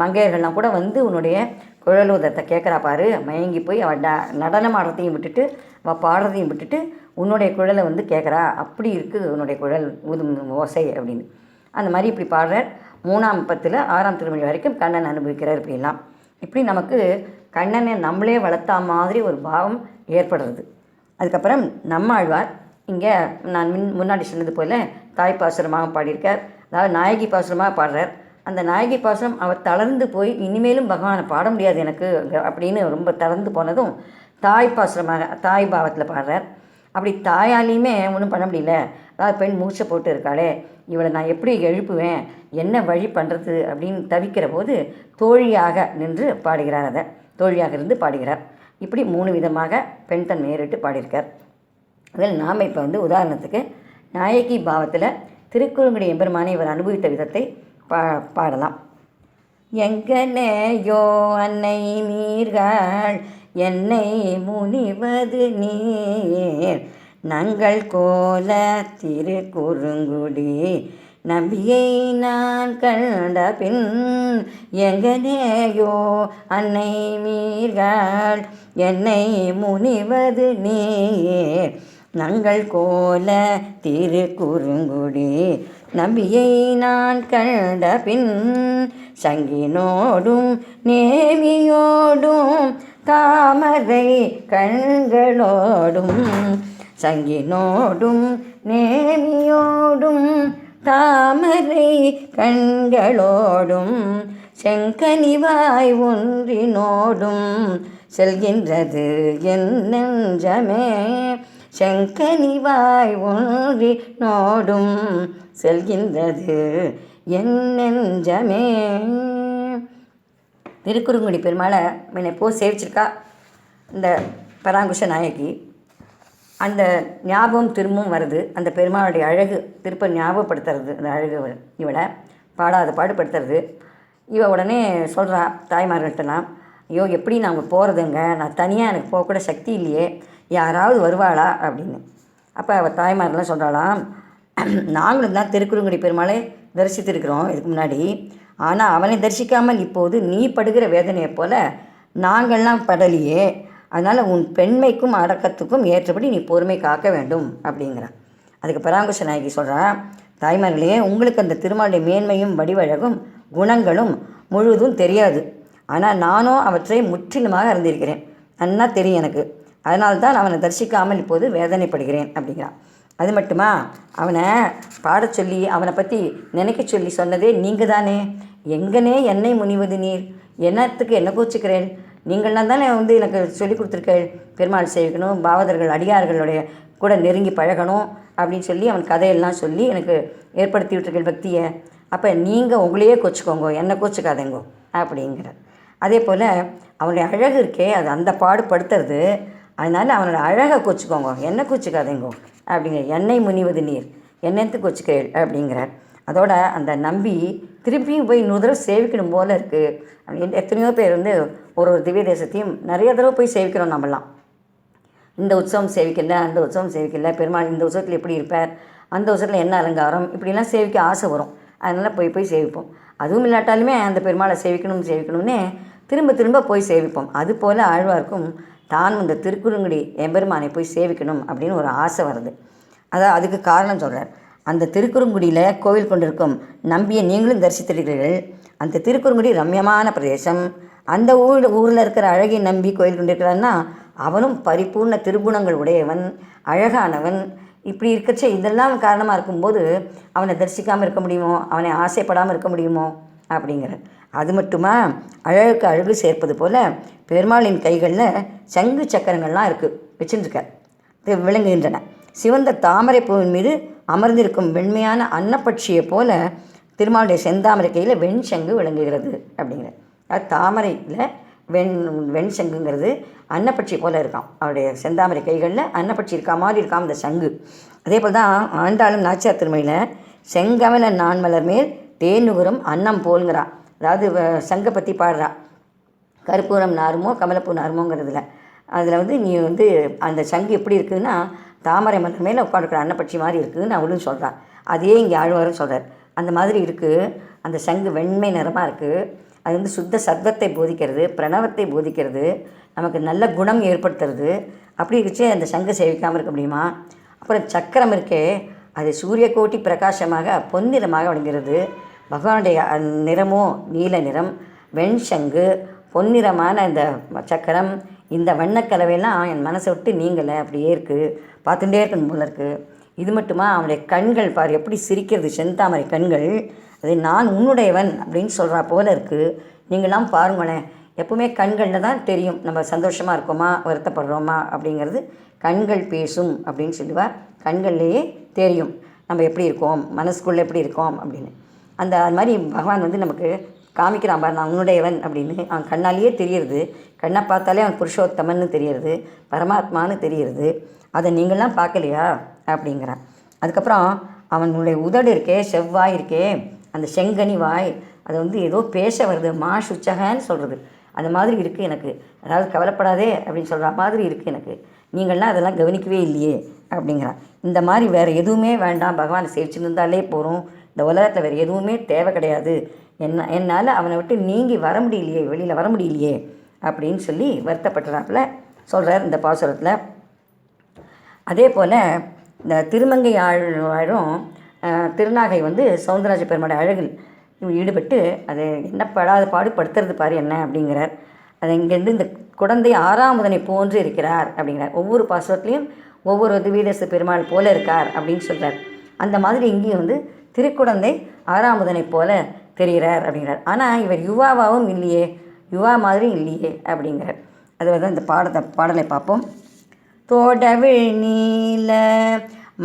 Speaker 1: மங்கையர்கள்லாம் கூட உன்னுடைய குழலூதத்தை கேட்குறா பாரு, மயங்கி போய் அவள் நடனம் ஆடுறதையும் விட்டுட்டு அவள் பாடுறதையும் விட்டுட்டு உன்னுடைய குழலை வந்து கேட்குறா, அப்படி இருக்குது உன்னுடைய குழல் ஊதும் ஓசை அப்படின்னு. அந்த மாதிரி இப்படி பாடுறார். 3ஆம் பத்தில் 6ஆம் திருமொழி வரைக்கும் கண்ணன் அனுபவிக்கிறார். இப்படிலாம் இப்படி நமக்கு கண்ணனை நம்மளே வளர்த்தா மாதிரி ஒரு பாவம் ஏற்படுறது. அதுக்கப்புறம் நம்மாழ்வார் இங்கே நான் முன்னாடி சொன்னது போல் தாய் பாசுரமாக பாடியிருக்கார். அதாவது நாயகி பாசுரமாக பாடுறார். அந்த நாயகி பாசுரம் அவர் தளர்ந்து போய் இனிமேலும் பகவானை பாட முடியாது எனக்கு அப்படின்னு ரொம்ப தளர்ந்து போனதும் தாய் பாசுரமாக தாய் பாவத்தில் பாடுறார். அப்படி தாயாலையுமே ஒன்றும் பண்ண முடியல. அதாவது பெண் மூச்சை போட்டு இருக்காளே, இவளை நான் எப்படி எழுப்புவேன், என்ன வழி பண்ணுறது அப்படின்னு தவிக்கிற போது தோழியாக நின்று பாடுகிறார். அதை தோழியாக இருந்து பாடுகிறார். இப்படி 3 விதமாக பெண் தன் நேரிட்டு பாடியிருக்கார். அதில் நாம் இப்போ வந்து உதாரணத்துக்கு நாயகி பாவத்தில் திருக்குறுங்குடி எம்பெருமானை இவர் அனுபவித்த விதத்தை பாடலாம். எங்கனேயோ அன்னை நீர்கள் என்னை முனிவது நீர் நங்கள் கோல திருக்குறுங்குடி நம்பியை நான் கண்ட பின் எங்கனேயோ அன்னை மீர்கள் என்னை முனிவது நீர் நங்கள் கோல திருக்குறுங்குடி நம்பியை நான் கண்ட பின் சங்கினோடும் நேமியோடும் தாமரை கண்களோடும் சங்கினோடும் நேமியோடும் தாமரை கண்களோடும் செங்கனிவாய் ஒன்றினோடும் செல்கின்றது என் நெஞ்சமே செங்கனிவாய் ஒன்றினோடும் செல்கின்றது என் நெஞ்சமே. திருக்குறுங்குடி பெருமாளை முன்ன போய் சேவிச்சிருக்கா இந்த பராங்குஷ நாயகி. அந்த ஞாபகம் திரும்பவும் வருது. அந்த பெருமாளுடைய அழகு திருப்ப ஞாபகப்படுத்துறது. அந்த அழகு இவளை பாடாத பாடுபடுத்துறது. இவ உடனே சொல்கிறா தாய்மார்கள்ட்டெல்லாம், ஐயோ எப்படி நாங்கள் போகிறதுங்க, நான் தனியாக எனக்கு போகக்கூட சக்தி இல்லையே, யாராவது வருவாளா அப்படின்னு. அப்போ அவள் தாய்மாரெலாம் சொல்கிறாளாம், நாங்களும் தான் திருக்குறுங்குடி பெருமாளை தரிசித்திருக்கிறோம் இதுக்கு முன்னாடி. ஆனால் அவனை தரிசிக்காமல் இப்போது நீ படுகிற வேதனையை போல் நாங்கள்லாம் படலையே. அதனால் உன் பெண்மைக்கும் அடக்கத்துக்கும் ஏற்றபடி நீ பொறுமை காக்க வேண்டும் அப்படிங்கிறான். அதுக்கு பராங்குஷ நாயகி சொல்கிறா, தாய்மார்களே, உங்களுக்கு அந்த திருமாலுடைய மேன்மையும் வடிவழகும் குணங்களும் முழுவதும் தெரியாது. ஆனால் நானும் அவற்றை முற்றிலுமாக அறிந்திருக்கிறேன். நன்னா தெரியும் எனக்கு. அதனால்தான் அவனை தரிசிக்காமல் இப்போது வேதனைப்படுகிறேன் அப்படிங்கிறான். அது மட்டுமா, அவனை பாடச் சொல்லி அவனை பற்றி நினைக்க சொல்லி சொன்னதே நீங்கள் தானே. எங்கனே என்னை முனிவது நீர், என்னத்துக்கு என்ன கோச்சிக்கிறேன், நீங்கள்லாம் தானே வந்து எனக்கு சொல்லி கொடுத்துருக்கேள் பெருமாள் சேவிக்கணும், பாவதர்கள் அடியார்களுடைய கூட நெருங்கி பழகணும் அப்படின்னு சொல்லி அவன் கதையெல்லாம் சொல்லி எனக்கு ஏற்படுத்தி விட்டுருக்கேள் பக்தியை. அப்போ நீங்கள் உங்களையே கோச்சிக்கோங்க, என்னை கோச்சிக்காதேங்கோ அப்படிங்கிற. அதே போல் அவனுடைய அழகு இருக்கே, அது அந்த பாடுபடுத்துறது. அதனால் அவனோட அழகை கோச்சிக்கோங்க, என்ன கோச்சிக்காதேங்கோ அப்படிங்கிற. என்னை முனிவது நீர், என்னத்து கோச்சிக்கிறேள் அப்படிங்கிறார். அதோட அந்த நம்பி திருப்பியும் போய் இன்னொரு தடவை சேவிக்கணும் போல் இருக்குது அப்படின்னு எத்தனையோ பேர் வந்து ஒரு திவ்ய தேசத்தையும் நிறைய தடவை போய் சேவிக்கிறோம். நம்மலாம் இந்த உற்சவம் சேவிக்கல, அந்த உற்சவம் சேவிக்கல, பெருமாள் இந்த உற்சவத்தில் எப்படி இருப்பார், அந்த உற்சவத்தில் என்ன அலங்காரம், இப்படிலாம் சேவிக்க ஆசை வரும். அதனால் போய் சேவிப்போம். அதுவும் இல்லாட்டாலுமே அந்த பெருமாளை சேவிக்கணும்னே திரும்ப திரும்ப போய் சேவிப்போம். அதுபோல் ஆழ்வார்க்கும் தான் இந்த திருக்குறுங்குடி எம்பெருமானை போய் சேவிக்கணும் அப்படின்னு ஒரு ஆசை வருது. அதுக்கு காரணம் சொல்கிறார். அந்த திருக்குறுங்குடியில் கோவில் கொண்டிருக்கும் நம்பியை நீங்களும் தரிசித்திருக்கிறீர்கள். அந்த திருக்குறுங்குடி ரம்யமான பிரதேசம். அந்த ஊரில் இருக்கிற அழகை நம்பி கோயில் கொண்டிருக்கிறான்னா அவனும் பரிபூர்ண திருகுணங்கள் உடையவன், அழகானவன். இப்படி இருக்கச்சே இதெல்லாம் காரணமாக இருக்கும்போது அவனை தரிசிக்காமல் இருக்க முடியுமோ, அவனை ஆசைப்படாமல் இருக்க முடியுமோ அப்படிங்கிற. அது மட்டுமா, அழகுக்கு அழகு சேர்ப்பது போல் பெருமாளின் கைகளில் சங்கு சக்கரங்கள்லாம் இருக்குது, வச்சுருக்க விளங்குகின்றன. சிவந்த தாமரை பூவின் மீது அமர்ந்திருக்கும் வெண்மையான அன்னப்பட்சியை போல திருமாலுடைய செந்தாமரை கையில் வெண்சங்கு விளங்குகிறது அப்படிங்கிற. அது தாமரையில் வெண்சங்குங்கிறது அன்னப்பட்சி போல் இருக்கான். அவருடைய செந்தாமரை கைகளில் அன்னப்பட்சி இருக்கா மாதிரி இருக்கான் அந்த சங்கு. அதே போல் தான் ஆண்டாளும் நாச்சியார் திருமொழியில் செங்கமல நான்மலர் மேல் தேனுகுரம் அன்னம் போலுங்கிறான். அதாவது சங்கை பற்றி பாடுறா. கற்பூரம் நாருமோ கமலப்பூ நாருமோங்கிறதுல அதில் வந்து நீ வந்து அந்த சங்கு எப்படி இருக்குதுன்னா தாமரை மலர் மேலே உட்காந்துருக்கிற அன்னப்பட்சி மாதிரி இருக்குதுன்னு அவளும் சொல்கிறான். அதே இங்கே ஆழ்வாரும் சொல்கிறார். அந்த மாதிரி இருக்குது. அந்த சங்கு வெண்மை நிறமாக இருக்குது. அது வந்து சுத்த சத்வத்தை போதிக்கிறது, பிரணவத்தை போதிக்கிறது, நமக்கு நல்ல குணம் ஏற்படுத்துறது. அப்படி இருந்துச்சு அந்த சங்கு சேவிக்காமல் இருக்க முடியுமா? அப்புறம் சக்கரம் இருக்கே, அது சூரிய கோட்டி பிரகாசமாக பொன்னிறமாக விளங்குகிறது. பகவானுடைய நிறமோ நீல நிறம், வெண்சங்கு, பொன்னிறமான இந்த சக்கரம், இந்த வண்ணக்கலவையெல்லாம் என் மனசை விட்டு நீங்கலை, அப்படியே இருக்குது, பார்த்துட்டே இருக்கணும் போல இருக்குது. இது மட்டுமா, அவனுடைய கண்கள் பாரு எப்படி சிரிக்கிறது, செந்தாமரை கண்கள், அது நான் உன்னுடையவன் அப்படின்னு சொல்கிறா போல இருக்குது. நீங்களாம் பாருங்களேன், எப்பவுமே கண்களில் தான் தெரியும் நம்ம சந்தோஷமாக இருக்கோமா வருத்தப்படுறோமா அப்படிங்கிறது. கண்கள் பேசும் அப்படின்னு சொல்லுவார். கண்கள்லேயே தெரியும் நம்ம எப்படி இருக்கோம், மனசுக்குள்ளே எப்படி இருக்கோம் அப்படின்னு. அந்த மாதிரி பகவான் வந்து நமக்கு காமிக்கிறான் பாரு, நான் உன்னுடையவன் அப்படின்னு. அவன் கண்ணாலேயே தெரியுறது, கண்ணை பார்த்தாலே அவன் புருஷோத்தமன்னு தெரியுறது, பரமாத்மான்னு தெரியுறது. அதை நீங்கள்லாம் பார்க்கலையா அப்படிங்கிறான். அதுக்கப்புறம் அவனுடைய உதடு இருக்கே, செவ்வாய் இருக்கே, அந்த செங்கனி வாய், அது வந்து ஏதோ பேச வருது, மா சுச்சகன்னு சொல்கிறது, அந்த மாதிரி இருக்குது எனக்கு. அதாவது கவலைப்படாதே அப்படின்னு சொல்கிற மாதிரி இருக்குது எனக்கு. நீங்கள்லாம் அதெல்லாம் கவனிக்கவே இல்லையே அப்படிங்கிறான். இந்த மாதிரி வேறு எதுவுமே வேண்டாம், பகவானை சேவிச்சுன்னு இருந்தாலே போகிறோம், இந்த உலகத்தில் வேறு எதுவுமே தேவை கிடையாது, என்னால் அவனை விட்டு நீங்கி வர முடியலையே, வெளியில் வர முடியலையே அப்படின்னு சொல்லி வருத்தப்பட்டுறாப்புல சொல்கிறார் இந்த பாசுரத்தில். அதே போல் இந்த திருமங்கை ஆழும் திருநாகை வந்து சௌந்தரராஜ பெருமாளுடைய அழகில் ஈடுபட்டு அது என்ன படாத பாடுபடுத்துறது பாரு என்ன அப்படிங்கிறார். அது இங்கேருந்து இந்த குழந்தை 6ஆம் முதனை போன்று இருக்கிறார் அப்படிங்கிறார். ஒவ்வொரு பாசுரத்துலேயும் ஒவ்வொரு திவ்யதேச பெருமாள் போல இருக்கார் அப்படின்னு சொல்கிறார். அந்த மாதிரி இங்கேயும் வந்து திருக்குழந்தை 6ஆம் முதனை போல தெரிகிறார் அப்படிங்கிறார். ஆனால் இவர் யுவாவாகவும் இல்லையே, யுவா மாதிரி இல்லையே அப்படிங்கிறார். அதில் தான் இந்த பாடலை பார்ப்போம். தோடவிழ் நீல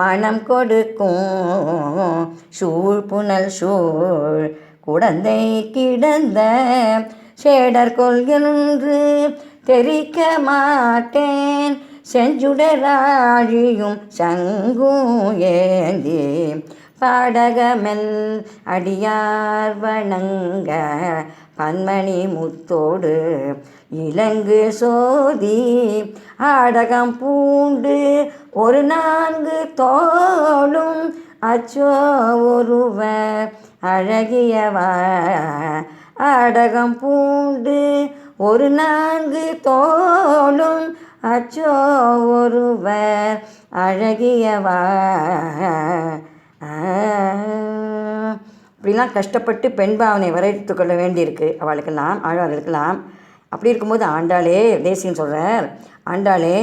Speaker 1: மனம் கொடுக்கும் சூழ் புனல் சூழ் குடந்தை கிடந்த சேடர் கொள்கின்று தெரிக்க மாட்டேன் செஞ்சுடராழியும் சங்கும் ஏந்தி பாடகமெல் அடியார் வணங்க பன்மணி முத்தோடு இலங்கு சோதி ஆடகம் பூண்டு ஒரு 4 தோளும் அச்சோ ஒருவ அழகியவா ஆடகம் பூண்டு ஒரு 4 தோளும் அச்சோ ஒருவர் அழகியவா. இப்படிலாம் கஷ்டப்பட்டு பெண் பாவனை வரைத்து கொள்ள வேண்டியிருக்கு அவளுக்கெல்லாம், ஆழ்வார்களுக்கெல்லாம். அப்படி இருக்கும்போது ஆண்டாளே, தேசியம் சொல்கிறார், ஆண்டாளே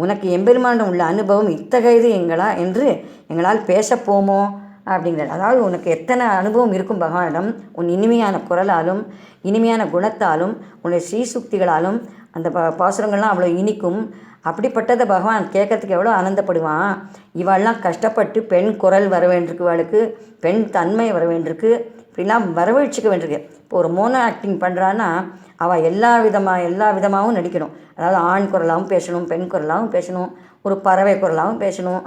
Speaker 1: உனக்கு எம்பெருமானிடம் உள்ள அனுபவம் இத்தகையது என்று எங்களால் பேசப்போமோ அப்படிங்கிறார். அதாவது உனக்கு எத்தனை அனுபவம் இருக்கும் பகவானிடம், உன் இனிமையான குரலாலும் இனிமையான குணத்தாலும் உன்னுடைய ஸ்ரீசுக்திகளாலும் அந்த பாசுரங்கள்லாம் அவ்வளோ இனிக்கும். அப்படிப்பட்டதை பகவான் கேட்கறதுக்கு எவ்வளோ ஆனந்தப்படுவான். இவாளெலாம் கஷ்டப்பட்டு பெண் குரல் வர வேண்டியிருக்கு, இவளுக்கு பெண் தன்மை வர வேண்டியிருக்கு, இப்படிலாம் வரவழைச்சிக்க வேண்டியிருக்கு. இப்போ ஒரு மோனோ ஆக்டிங் பண்ணுறான்னா அவள் எல்லா விதமாகவும் நடிக்கணும். அதாவது ஆண் குரலாகவும் பேசணும், பெண் குரலாகவும் பேசணும், ஒரு பறவை குரலாகவும் பேசணும்,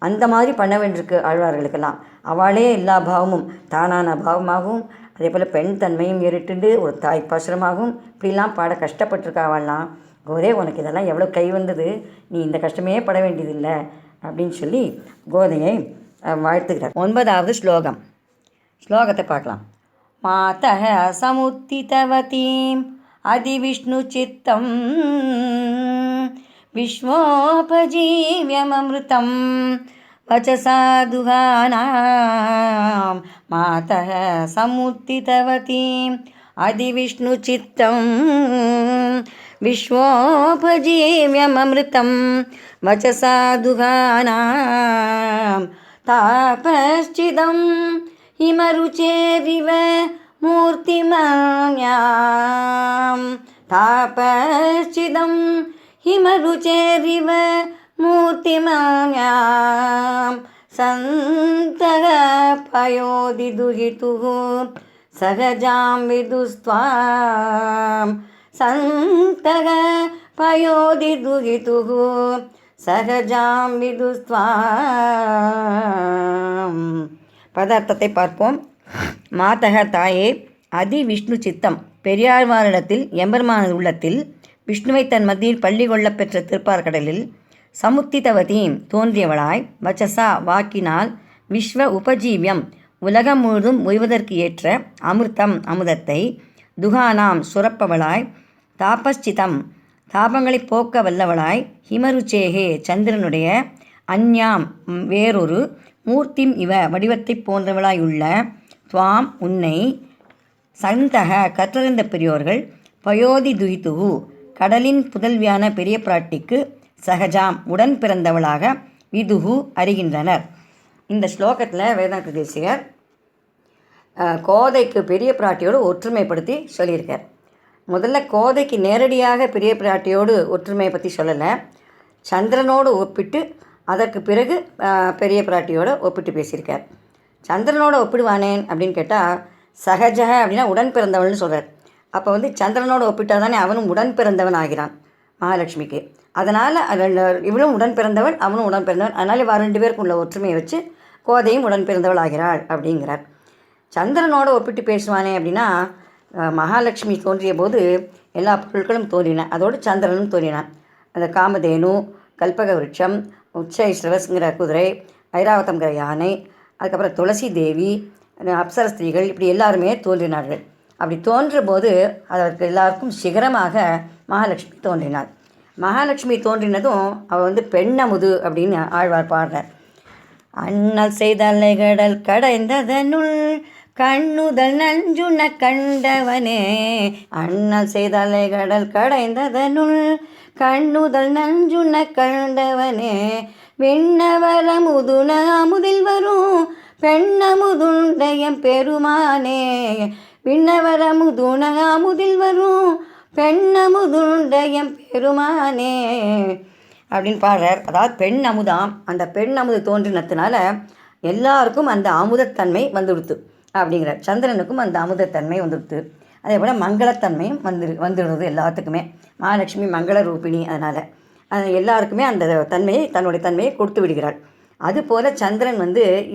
Speaker 1: அந்த மாதிரி பண்ண வேண்டியிருக்கு ஆழ்வார்களுக்கெல்லாம். அவளே எல்லா பாவமும் தானான பாவமாகவும் அதே போல் பெண் தன்மையும் ஏறிட்டு ஒரு தாய் பாசுரமாகவும் இப்படிலாம் பாட கஷ்டப்பட்டிருக்கா அவள்லாம். கோதே உனக்கு இதெல்லாம் எவ்வளோ கை வந்தது, நீ இந்த கஷ்டமே பட வேண்டியதில்லை அப்படின்னு சொல்லி கோதையை வாழ்த்துக்கிறார். 9வது ஸ்லோகத்தை பார்க்கலாம். மாதः சமுத்திதவதீம் அதிவிஷ்ணு சித்தம் விஸ்வோபஜீவ்யமமிருதம் வச்சசா துகானாம். மாதः சமுத்திதவதீம் அதிவிஷ்ணு சித்தம் விஸ்வோபஜீவ்யமமிருதம் வச்சசா துகானாம். தாபஸ்சிதம் ஹிமருச்சேரிவ மூர்த்திமான்யாம். தாபஸ்சிதம் ஹிமருச்சேரிவ மூர்த்திமான்யாம். சந்தக பயோதி துஹிதுः சகஜாம் விதுஸ்த்வாம். சந்தக பயோதி துஹிதுः சகஜாம் விதுஸ்த்வாம். பதார்த்தத்தை பார்ப்போம். மாதக தாயே, அதி விஷ்ணு சித்தம் பெரியாழ்வாரிடத்தில் எம்பெருமான் உள்ளத்தில் விஷ்ணுவை தன் மத்தியில் பள்ளி கொள்ள பெற்ற திருப்பார்கடலில் சமுத்திதவதீம் தோன்றியவளாய் வச்சசா வாக்கினால் விஸ்வ உபஜீவியம் உலகம் முழுதும் உய்வதற்கு ஏற்ற அமிர்தம் அமுதத்தை துகானாம் சுரப்பவளாய், தாபஸ்சிதம் தாபங்களை போக்க வல்லவளாய், ஹிமருச்சேகே சந்திரனுடைய, அந்யாம் வேறொரு, மூர்த்திம் இவ வடிவத்தைப் போன்றவளாயுள்ள, துவாம் உன்னை, சந்தக கற்றறிந்த பெரியோர்கள், பயோதி துயித்துகு கடலின் புதல்வியான பெரிய பிராட்டிக்கு, சகஜாம் உடன் பிறந்தவளாக, விதுகு அறிகின்றனர். இந்த ஸ்லோகத்தில் வேதாந்த தேசிகர் கோதைக்கு பெரிய பிராட்டியோடு ஒற்றுமைப்படுத்தி சொல்லியிருக்கார். முதல்ல கோதைக்கு நேரடியாக பெரிய பிராட்டியோடு ஒற்றுமையை பற்றி சொல்லலை, சந்திரனோடு ஒப்பிட்டு அதற்கு பிறகு பெரிய பிராட்டியோடு ஒப்பிட்டு பேசியிருக்கார். சந்திரனோடு ஒப்பிடுவானேன் அப்படின்னு கேட்டால், சகஜக அப்படின்னா உடன் பிறந்தவள்னு சொல்கிறார். அப்போ சந்திரனோடு ஒப்பிட்டால் தானே அவனும் உடன் பிறந்தவன் ஆகிறான் மகாலட்சுமிக்கு. அதனால் இவளும் உடன் பிறந்தவள், அவனும் உடன் பிறந்தவன். அதனால் இவ 2 பேருக்கும் உள்ள ஒற்றுமையை வச்சு கோதையும் உடன் பிறந்தவள் ஆகிறாள் அப்படிங்கிறார். சந்திரனோடு ஒப்பிட்டு பேசுவானே அப்படின்னா, மகாலட்சுமி தோன்றிய போது எல்லா பொருட்களும் தோன்றின, அதோடு சந்திரனும் தோன்றினான். அந்த காமதேனு, கல்பக விருட்சம், உச்சைஸ்ரவஸ்ங்கிற குதிரை, ஐராவதம்ங்கிற யானை, அதுக்கப்புறம் துளசி தேவி, அப்சர ஸ்திரீகள், இப்படி எல்லாருமே தோன்றினார்கள். அப்படி தோன்ற போது அதற்கு எல்லாருக்கும் சிகரமாக மகாலட்சுமி தோன்றினாள். மகாலட்சுமி தோன்றினதும் அவள் பெண்ணமுது அப்படின்னு ஆழ்வார் பாடுறார். அண்ணல் செய்தலை கடல் கடைந்ததனுள் கண்ணுதல் நஞ்சுன கண்டவனே, அண்ணல் செய்தலை கடல் கடைந்ததனுள் கண்ணுதல் நஞ்சுன கண்டவனே, விண்ணவர முதுன அமுதில் வரும் பெண்ணமுதுண்டயம் பெருமானே, விண்ணவர முதுன அமுதில் வரும் பெண்ணமுதுண்டயம் பெருமானே அப்படின்னு பாடுறார். அதாவது பெண் அமுதாம், அந்த பெண் அமுது தோன்றினத்தினால எல்லாருக்கும் அந்த அமுதத்தன்மை வந்துடுத்து அப்படிங்கிறார். சந்திரனுக்கும் அந்த அமுதத்தன்மை வந்துடுத்து. அதே போல் மங்களத்தன்மையும் வந்துடுறது எல்லாத்துக்குமே. மகாலட்சுமி மங்கள ரூபிணி, அதனால் எல்லாருக்குமே அந்த தன்மையை, தன்னுடைய தன்மையை கொடுத்து விடுகிறாள். அதுபோல் சந்திரன்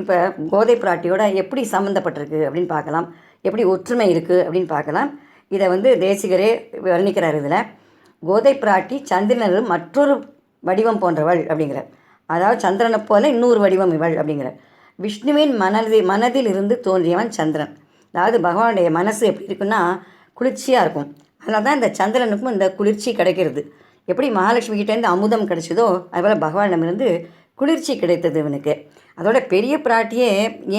Speaker 1: இப்போ கோதை பிராட்டியோட எப்படி சம்மந்தப்பட்டிருக்கு அப்படின்னு பார்க்கலாம், எப்படி ஒற்றுமை இருக்குது அப்படின்னு பார்க்கலாம். இதை தேசிகரே வர்ணிக்கிறார். இதில் கோதை பிராட்டி சந்திரனில் மற்றொரு வடிவம் போன்றவள் அப்படிங்கிறார். அதாவது சந்திரனை போல இன்னொரு வடிவம் இவள் அப்படிங்கிறார். விஷ்ணுவின் மனதில் இருந்து தோன்றியவன் சந்திரன். அதாவது பகவானுடைய மனசு எப்படி இருக்குன்னா குளிர்ச்சியாக இருக்கும். அதனால தான் இந்த சந்திரனுக்கும் இந்த குளிர்ச்சி கிடைக்கிறது. எப்படி மகாலட்சுமி கிட்டேருந்து அமுதம் கிடைச்சதோ அதுபோல் பகவானிடமிருந்து குளிர்ச்சி கிடைத்தது இவனுக்கு. அதோட பெரிய பிராட்டியே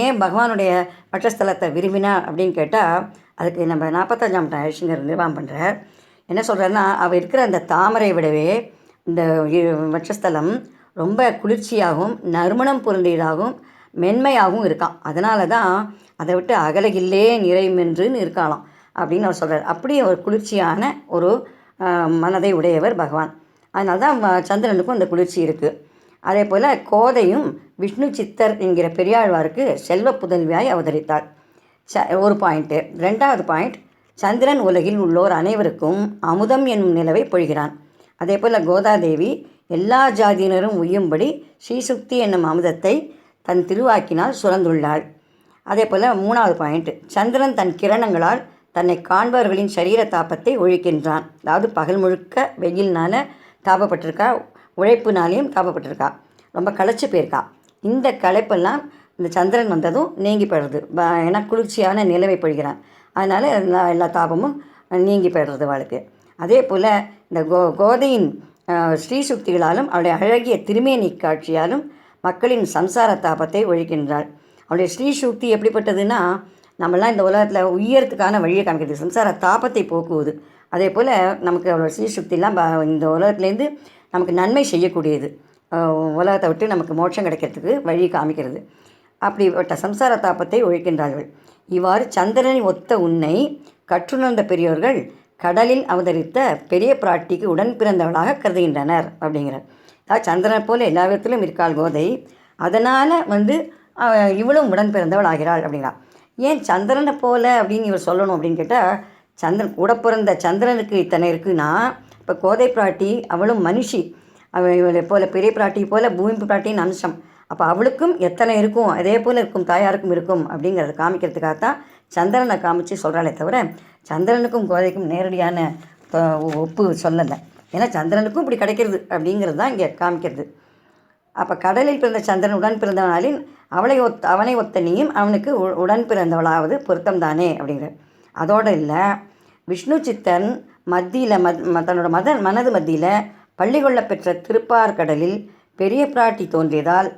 Speaker 1: ஏன் பகவானுடைய வட்டஸ்தலத்தை விரும்பினா அப்படின்னு கேட்டால், அதுக்கு நம்ம 45ஆம் ஐஷங்கர் நிர்வாகம் பண்ணுறார். என்ன சொல்கிறாருன்னா, அவள் இருக்கிற அந்த தாமரை விடவே இந்த வட்சஸ்தலம் ரொம்ப குளிர்ச்சியாகவும் நறுமணம் பொருந்தியதாகவும் மென்மையாகவும் இருக்கான். அதனால தான் அதை விட்டு அகலகில்லே நிறைமென்றுன்னு இருக்காளாம் அப்படின்னு அவர் சொல்கிறார். அப்படி ஒரு குளிர்ச்சியான ஒரு மனதை உடையவர் பகவான். அதனால தான் சந்திரனுக்கும் அந்த குளிர்ச்சி இருக்குது. அதே போல் கோதையும் விஷ்ணு சித்தர் என்கிற பெரியாழ்வாருக்கு செல்வ புதல்வியாய் அவதரித்தாள். ஒரு பாயிண்ட்டு. 2வது பாயிண்ட், சந்திரன் உலகில் உள்ளோர் அனைவருக்கும் அமுதம் என்னும் நிலவை பொழிகிறான். அதே போல் கோதாதேவி எல்லா ஜாதியினரும் உய்யும்படி ஸ்ரீசுக்தி என்னும் அமுதத்தை தன் திருவாக்கினால் சுரந்துள்ளாள். அதே போல் 3வது பாயிண்ட், சந்திரன் தன் கிரணங்களால் தன்னை காண்பவர்களின் சரீர தாபத்தை ஒழிக்கின்றான். அதாவது பகல் முழுக்க வெயில்னால் தாபப்பட்டிருக்கா, உழைப்புனாலேயும் தாபப்பட்டிருக்கா, ரொம்ப களைச்சி போயிருக்கா. இந்த களைப்பெல்லாம் இந்த சந்திரன் வந்ததும் நீங்கி போயிடுறது. ஏன்னா குளிர்ச்சியான நிலவை பொழிகிறான். அதனால் எல்லா தாபமும் நீங்கி போயிடுறது அவளுக்கு. அதே போல் இந்த கோதையின் ஸ்ரீசுக்திகளாலும் அவளுடைய அழகிய திருமேனி காட்சியாலும் மக்களின் சம்சார தாபத்தை ஒழிக்கின்றாள். அவளுடைய ஸ்ரீசுக்தி எப்படிப்பட்டதுன்னா, நம்மளாம் இந்த உலகத்தில் உயரத்துக்கான வழியை காமிக்கிறது, சம்சார தாபத்தை போக்குவது. அதே போல் நமக்கு அவளோட ஸ்ரீசுக்திலாம் இந்த உலகத்துலேருந்து நமக்கு நன்மை செய்யக்கூடியது, உலகத்தை விட்டு நமக்கு மோட்சம் கிடைக்கிறதுக்கு வழி காமிக்கிறது. அப்படிப்பட்ட சம்சார தாபத்தை ஒழிக்கின்றார்கள். இவ்வாறு சந்திரனை ஒத்த உன்னை கற்றுணர்ந்த பெரியோர்கள் கடலில் அவதரித்த பெரிய பிராட்டிக்கு உடன் பிறந்தவளாக கருதுகின்றனர் அப்படிங்கிறார். அதாவது சந்திரனை போல் எல்லா விதத்திலும் இருக்காள் கோதை, அதனால் இவளும் உடன் பிறந்தவள் ஆகிறாள் அப்படிங்கிறார். ஏன் சந்திரனை போல அப்படின்னு இவர் சொல்லணும் அப்படின்னு கேட்டால், சந்திரன் கூட பிறந்த சந்திரனுக்கு இத்தனை இருக்குன்னா, இப்போ கோதை பிராட்டி அவளும் மனுஷி, இவளை போல பெரிய பிராட்டி போல் பூமி பிராட்டியின் அம்சம். அப்போ அவளுக்கும் எத்தனை இருக்கும், அதே போல் இருக்கும், தாயாருக்கும் இருக்கும் அப்படிங்கிறத காமிக்கிறதுக்காகத்தான் சந்திரனை காமிச்சு சொல்கிறாளே தவிர சந்திரனுக்கும் கோதைக்கும் நேரடியான ஒப்பு சொல்லலை. ஏன்னா சந்திரனுக்கும் இப்படி கிடைக்கிறது அப்படிங்கிறது தான் இங்கே காமிக்கிறது. அப்போ கடலில் பிறந்த சந்திரன் உடன் பிறந்தவனாலின் அவனை ஒத்த நீயும் அவனுக்கு உடன் பிறந்தவளாவது பொருத்தம் தானே அப்படிங்கிற. அதோடு இல்லை, விஷ்ணு சித்தன் மத்தியில் தன்னோட மனது மத்தியில் பள்ளி கொள்ள பெற்ற திருப்பார்கடலில் பெரிய பிராட்டி தோன்றியதால்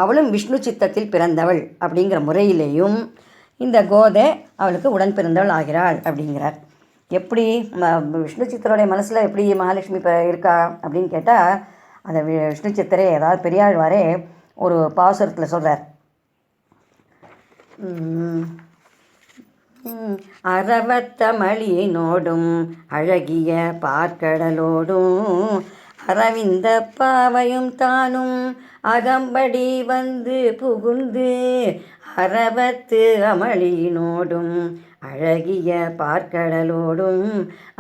Speaker 1: அவளும் விஷ்ணு சித்தத்தில் பிறந்தவள் அப்படிங்கிற முறையிலேயும் இந்த கோதை அவளுக்கு உடன் பிறந்தவள் ஆகிறாள் அப்படிங்கிறார். எப்படி விஷ்ணு சித்தருடைய மனசில் எப்படி மகாலட்சுமி இப்போ இருக்கா அப்படின்னு கேட்டால், அந்த விஷ்ணு சித்தரே ஏதாவது பெரியாழ்வாரே ஒரு பாசுரத்தில் சொல்கிறார். அரவத்தமளியினோடும் அழகிய பார்க்கடலோடும் அரவிந்த பாவையும் தானும் அகம்படி வந்து புகுந்து அரவத்து அமளியினோடும் அழகிய பார்க்கடலோடும்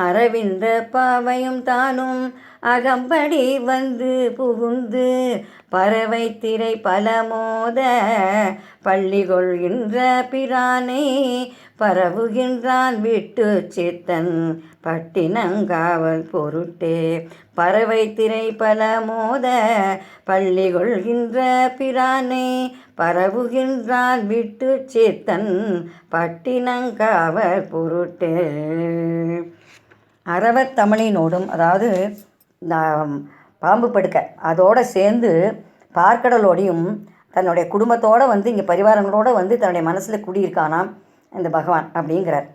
Speaker 1: அரவிந்த பாவையும் தானும் அகம்படி வந்து புகுந்து பறவை திரை பலமோத பள்ளி கொள்கின்ற பிரானை பரவுகின்றான் விட்டு சித்தன் பட்டினங்காவல் பொருட்டே. பறவை திரை பலமோத பள்ளி கொள்கின்ற பிரானை பரவுகின்றான் விட்டு சித்தன் பட்டினங்காவல் பொருட்டே. அரவத்தமிழினோடும், அதாவது பாம்பு படுக்க அதோடு சேர்ந்து பார்க்கடலோடையும் தன்னுடைய குடும்பத்தோடு வந்து இங்கே பரிவாரங்களோடு வந்து தன்னுடைய மனசில் குடியிருக்கானாம் இந்த பகவான் அப்படிங்கிறார்.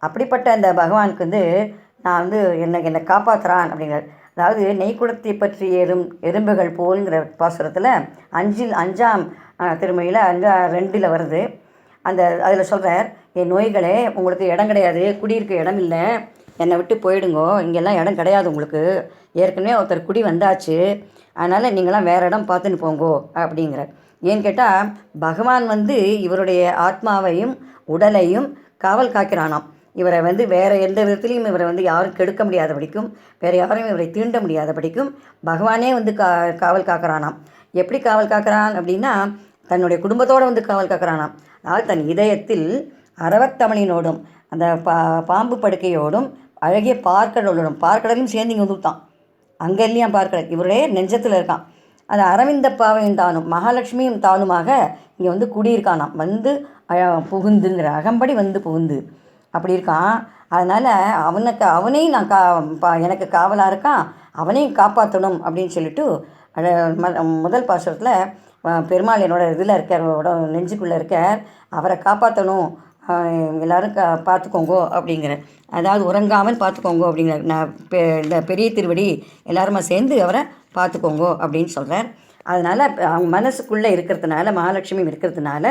Speaker 1: அப்படிப்பட்ட அந்த பகவானுக்கு வந்து நான் வந்து என்னை காப்பாற்றுறான் அப்படிங்கிறார். அதாவது நெய்க்குடத்தை பற்றி எறும்புகள் போல்ங்கிற பாசுரத்தில் 5ஆம் திருமொழியில் 2 வருது. அதில் சொல்கிறார், என் நோய்களே, உங்களுக்கு இடம் கிடையாது, குடியிருக்க இடம் இல்லை, என்னை விட்டு போயிடுங்கோ, இங்கெல்லாம் இடம் கிடையாது உங்களுக்கு, ஏற்கனவே ஒருத்தர் குடி வந்தாச்சு, அதனால் நீங்களாம் வேறு இடம் பார்த்துன்னு போங்கோ அப்படிங்கிறார். ஏன்னு கேட்டால், பகவான் வந்து இவருடைய ஆத்மாவையும் உடலையும் காவல் காக்கிறானாம். இவரை வந்து வேறு எந்த விதத்துலையும் இவரை வந்து யாரும் கெடுக்க முடியாதபடிக்கும், வேறு யாரையும் இவரை தீண்ட முடியாதபடிக்கும் பகவானே வந்து காவல் காக்கிறானாம். எப்படி காவல் காக்கிறான் அப்படின்னா, தன்னுடைய குடும்பத்தோடு வந்து காவல் காக்கிறானாம். அதாவது தன் இதயத்தில் அரவத்தமிழினோடும் அந்த பாம்பு படுக்கையோடும் அழகிய பார்க்கடலும் சேர்ந்து இங்கே வந்துவிட்டான். அங்கே இல்லையா பார்க்கடல், இவருடைய நெஞ்சத்தில் இருக்கான். அது அரவிந்த பாவையும் தானும் மகாலட்சுமியும் தானுமாக இங்கே வந்து குடியிருக்கானாம். வந்து புகுந்துங்கிற அகம்படி வந்து புகுந்து அப்படி இருக்கான். அதனால் அவனையும் நான் எனக்கு காவலாக இருக்கான், அவனையும் காப்பாற்றணும் அப்படின்னு சொல்லிட்டு முதல் பாசுரத்தில் பெருமாள் என்னோட இதில் இருக்கார், நெஞ்சுக்குள்ளே இருக்கார், அவரை காப்பாற்றணும், எல்லோரும் பார்த்துக்கோங்கோ அப்படிங்கிற, அதாவது உறங்காமல் பார்த்துக்கோங்கோ அப்படிங்கிற, நான் இந்த பெரிய திருவடி எல்லாருமா சேர்ந்து அவரை பார்த்துக்கோங்கோ அப்படின்னு சொல்கிறார். அதனால் அவங்க மனசுக்குள்ளே இருக்கிறதுனால, மகாலட்சுமியும் இருக்கிறதுனால,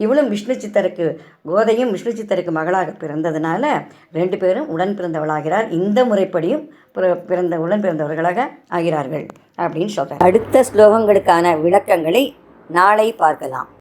Speaker 1: இவளும் விஷ்ணு சித்தருக்கு, கோதையும் விஷ்ணு சித்தருக்கு மகளாக பிறந்ததுனால 2 பேரும் உடன் பிறந்தவளாகிறார். இந்த முறைப்படியும் உடன் பிறந்தவர்களாக ஆகிறார்கள் அப்படின்னு சொல்கிறார். அடுத்த ஸ்லோகங்களுக்கான விளக்கங்களை நாளை பார்க்கலாம்.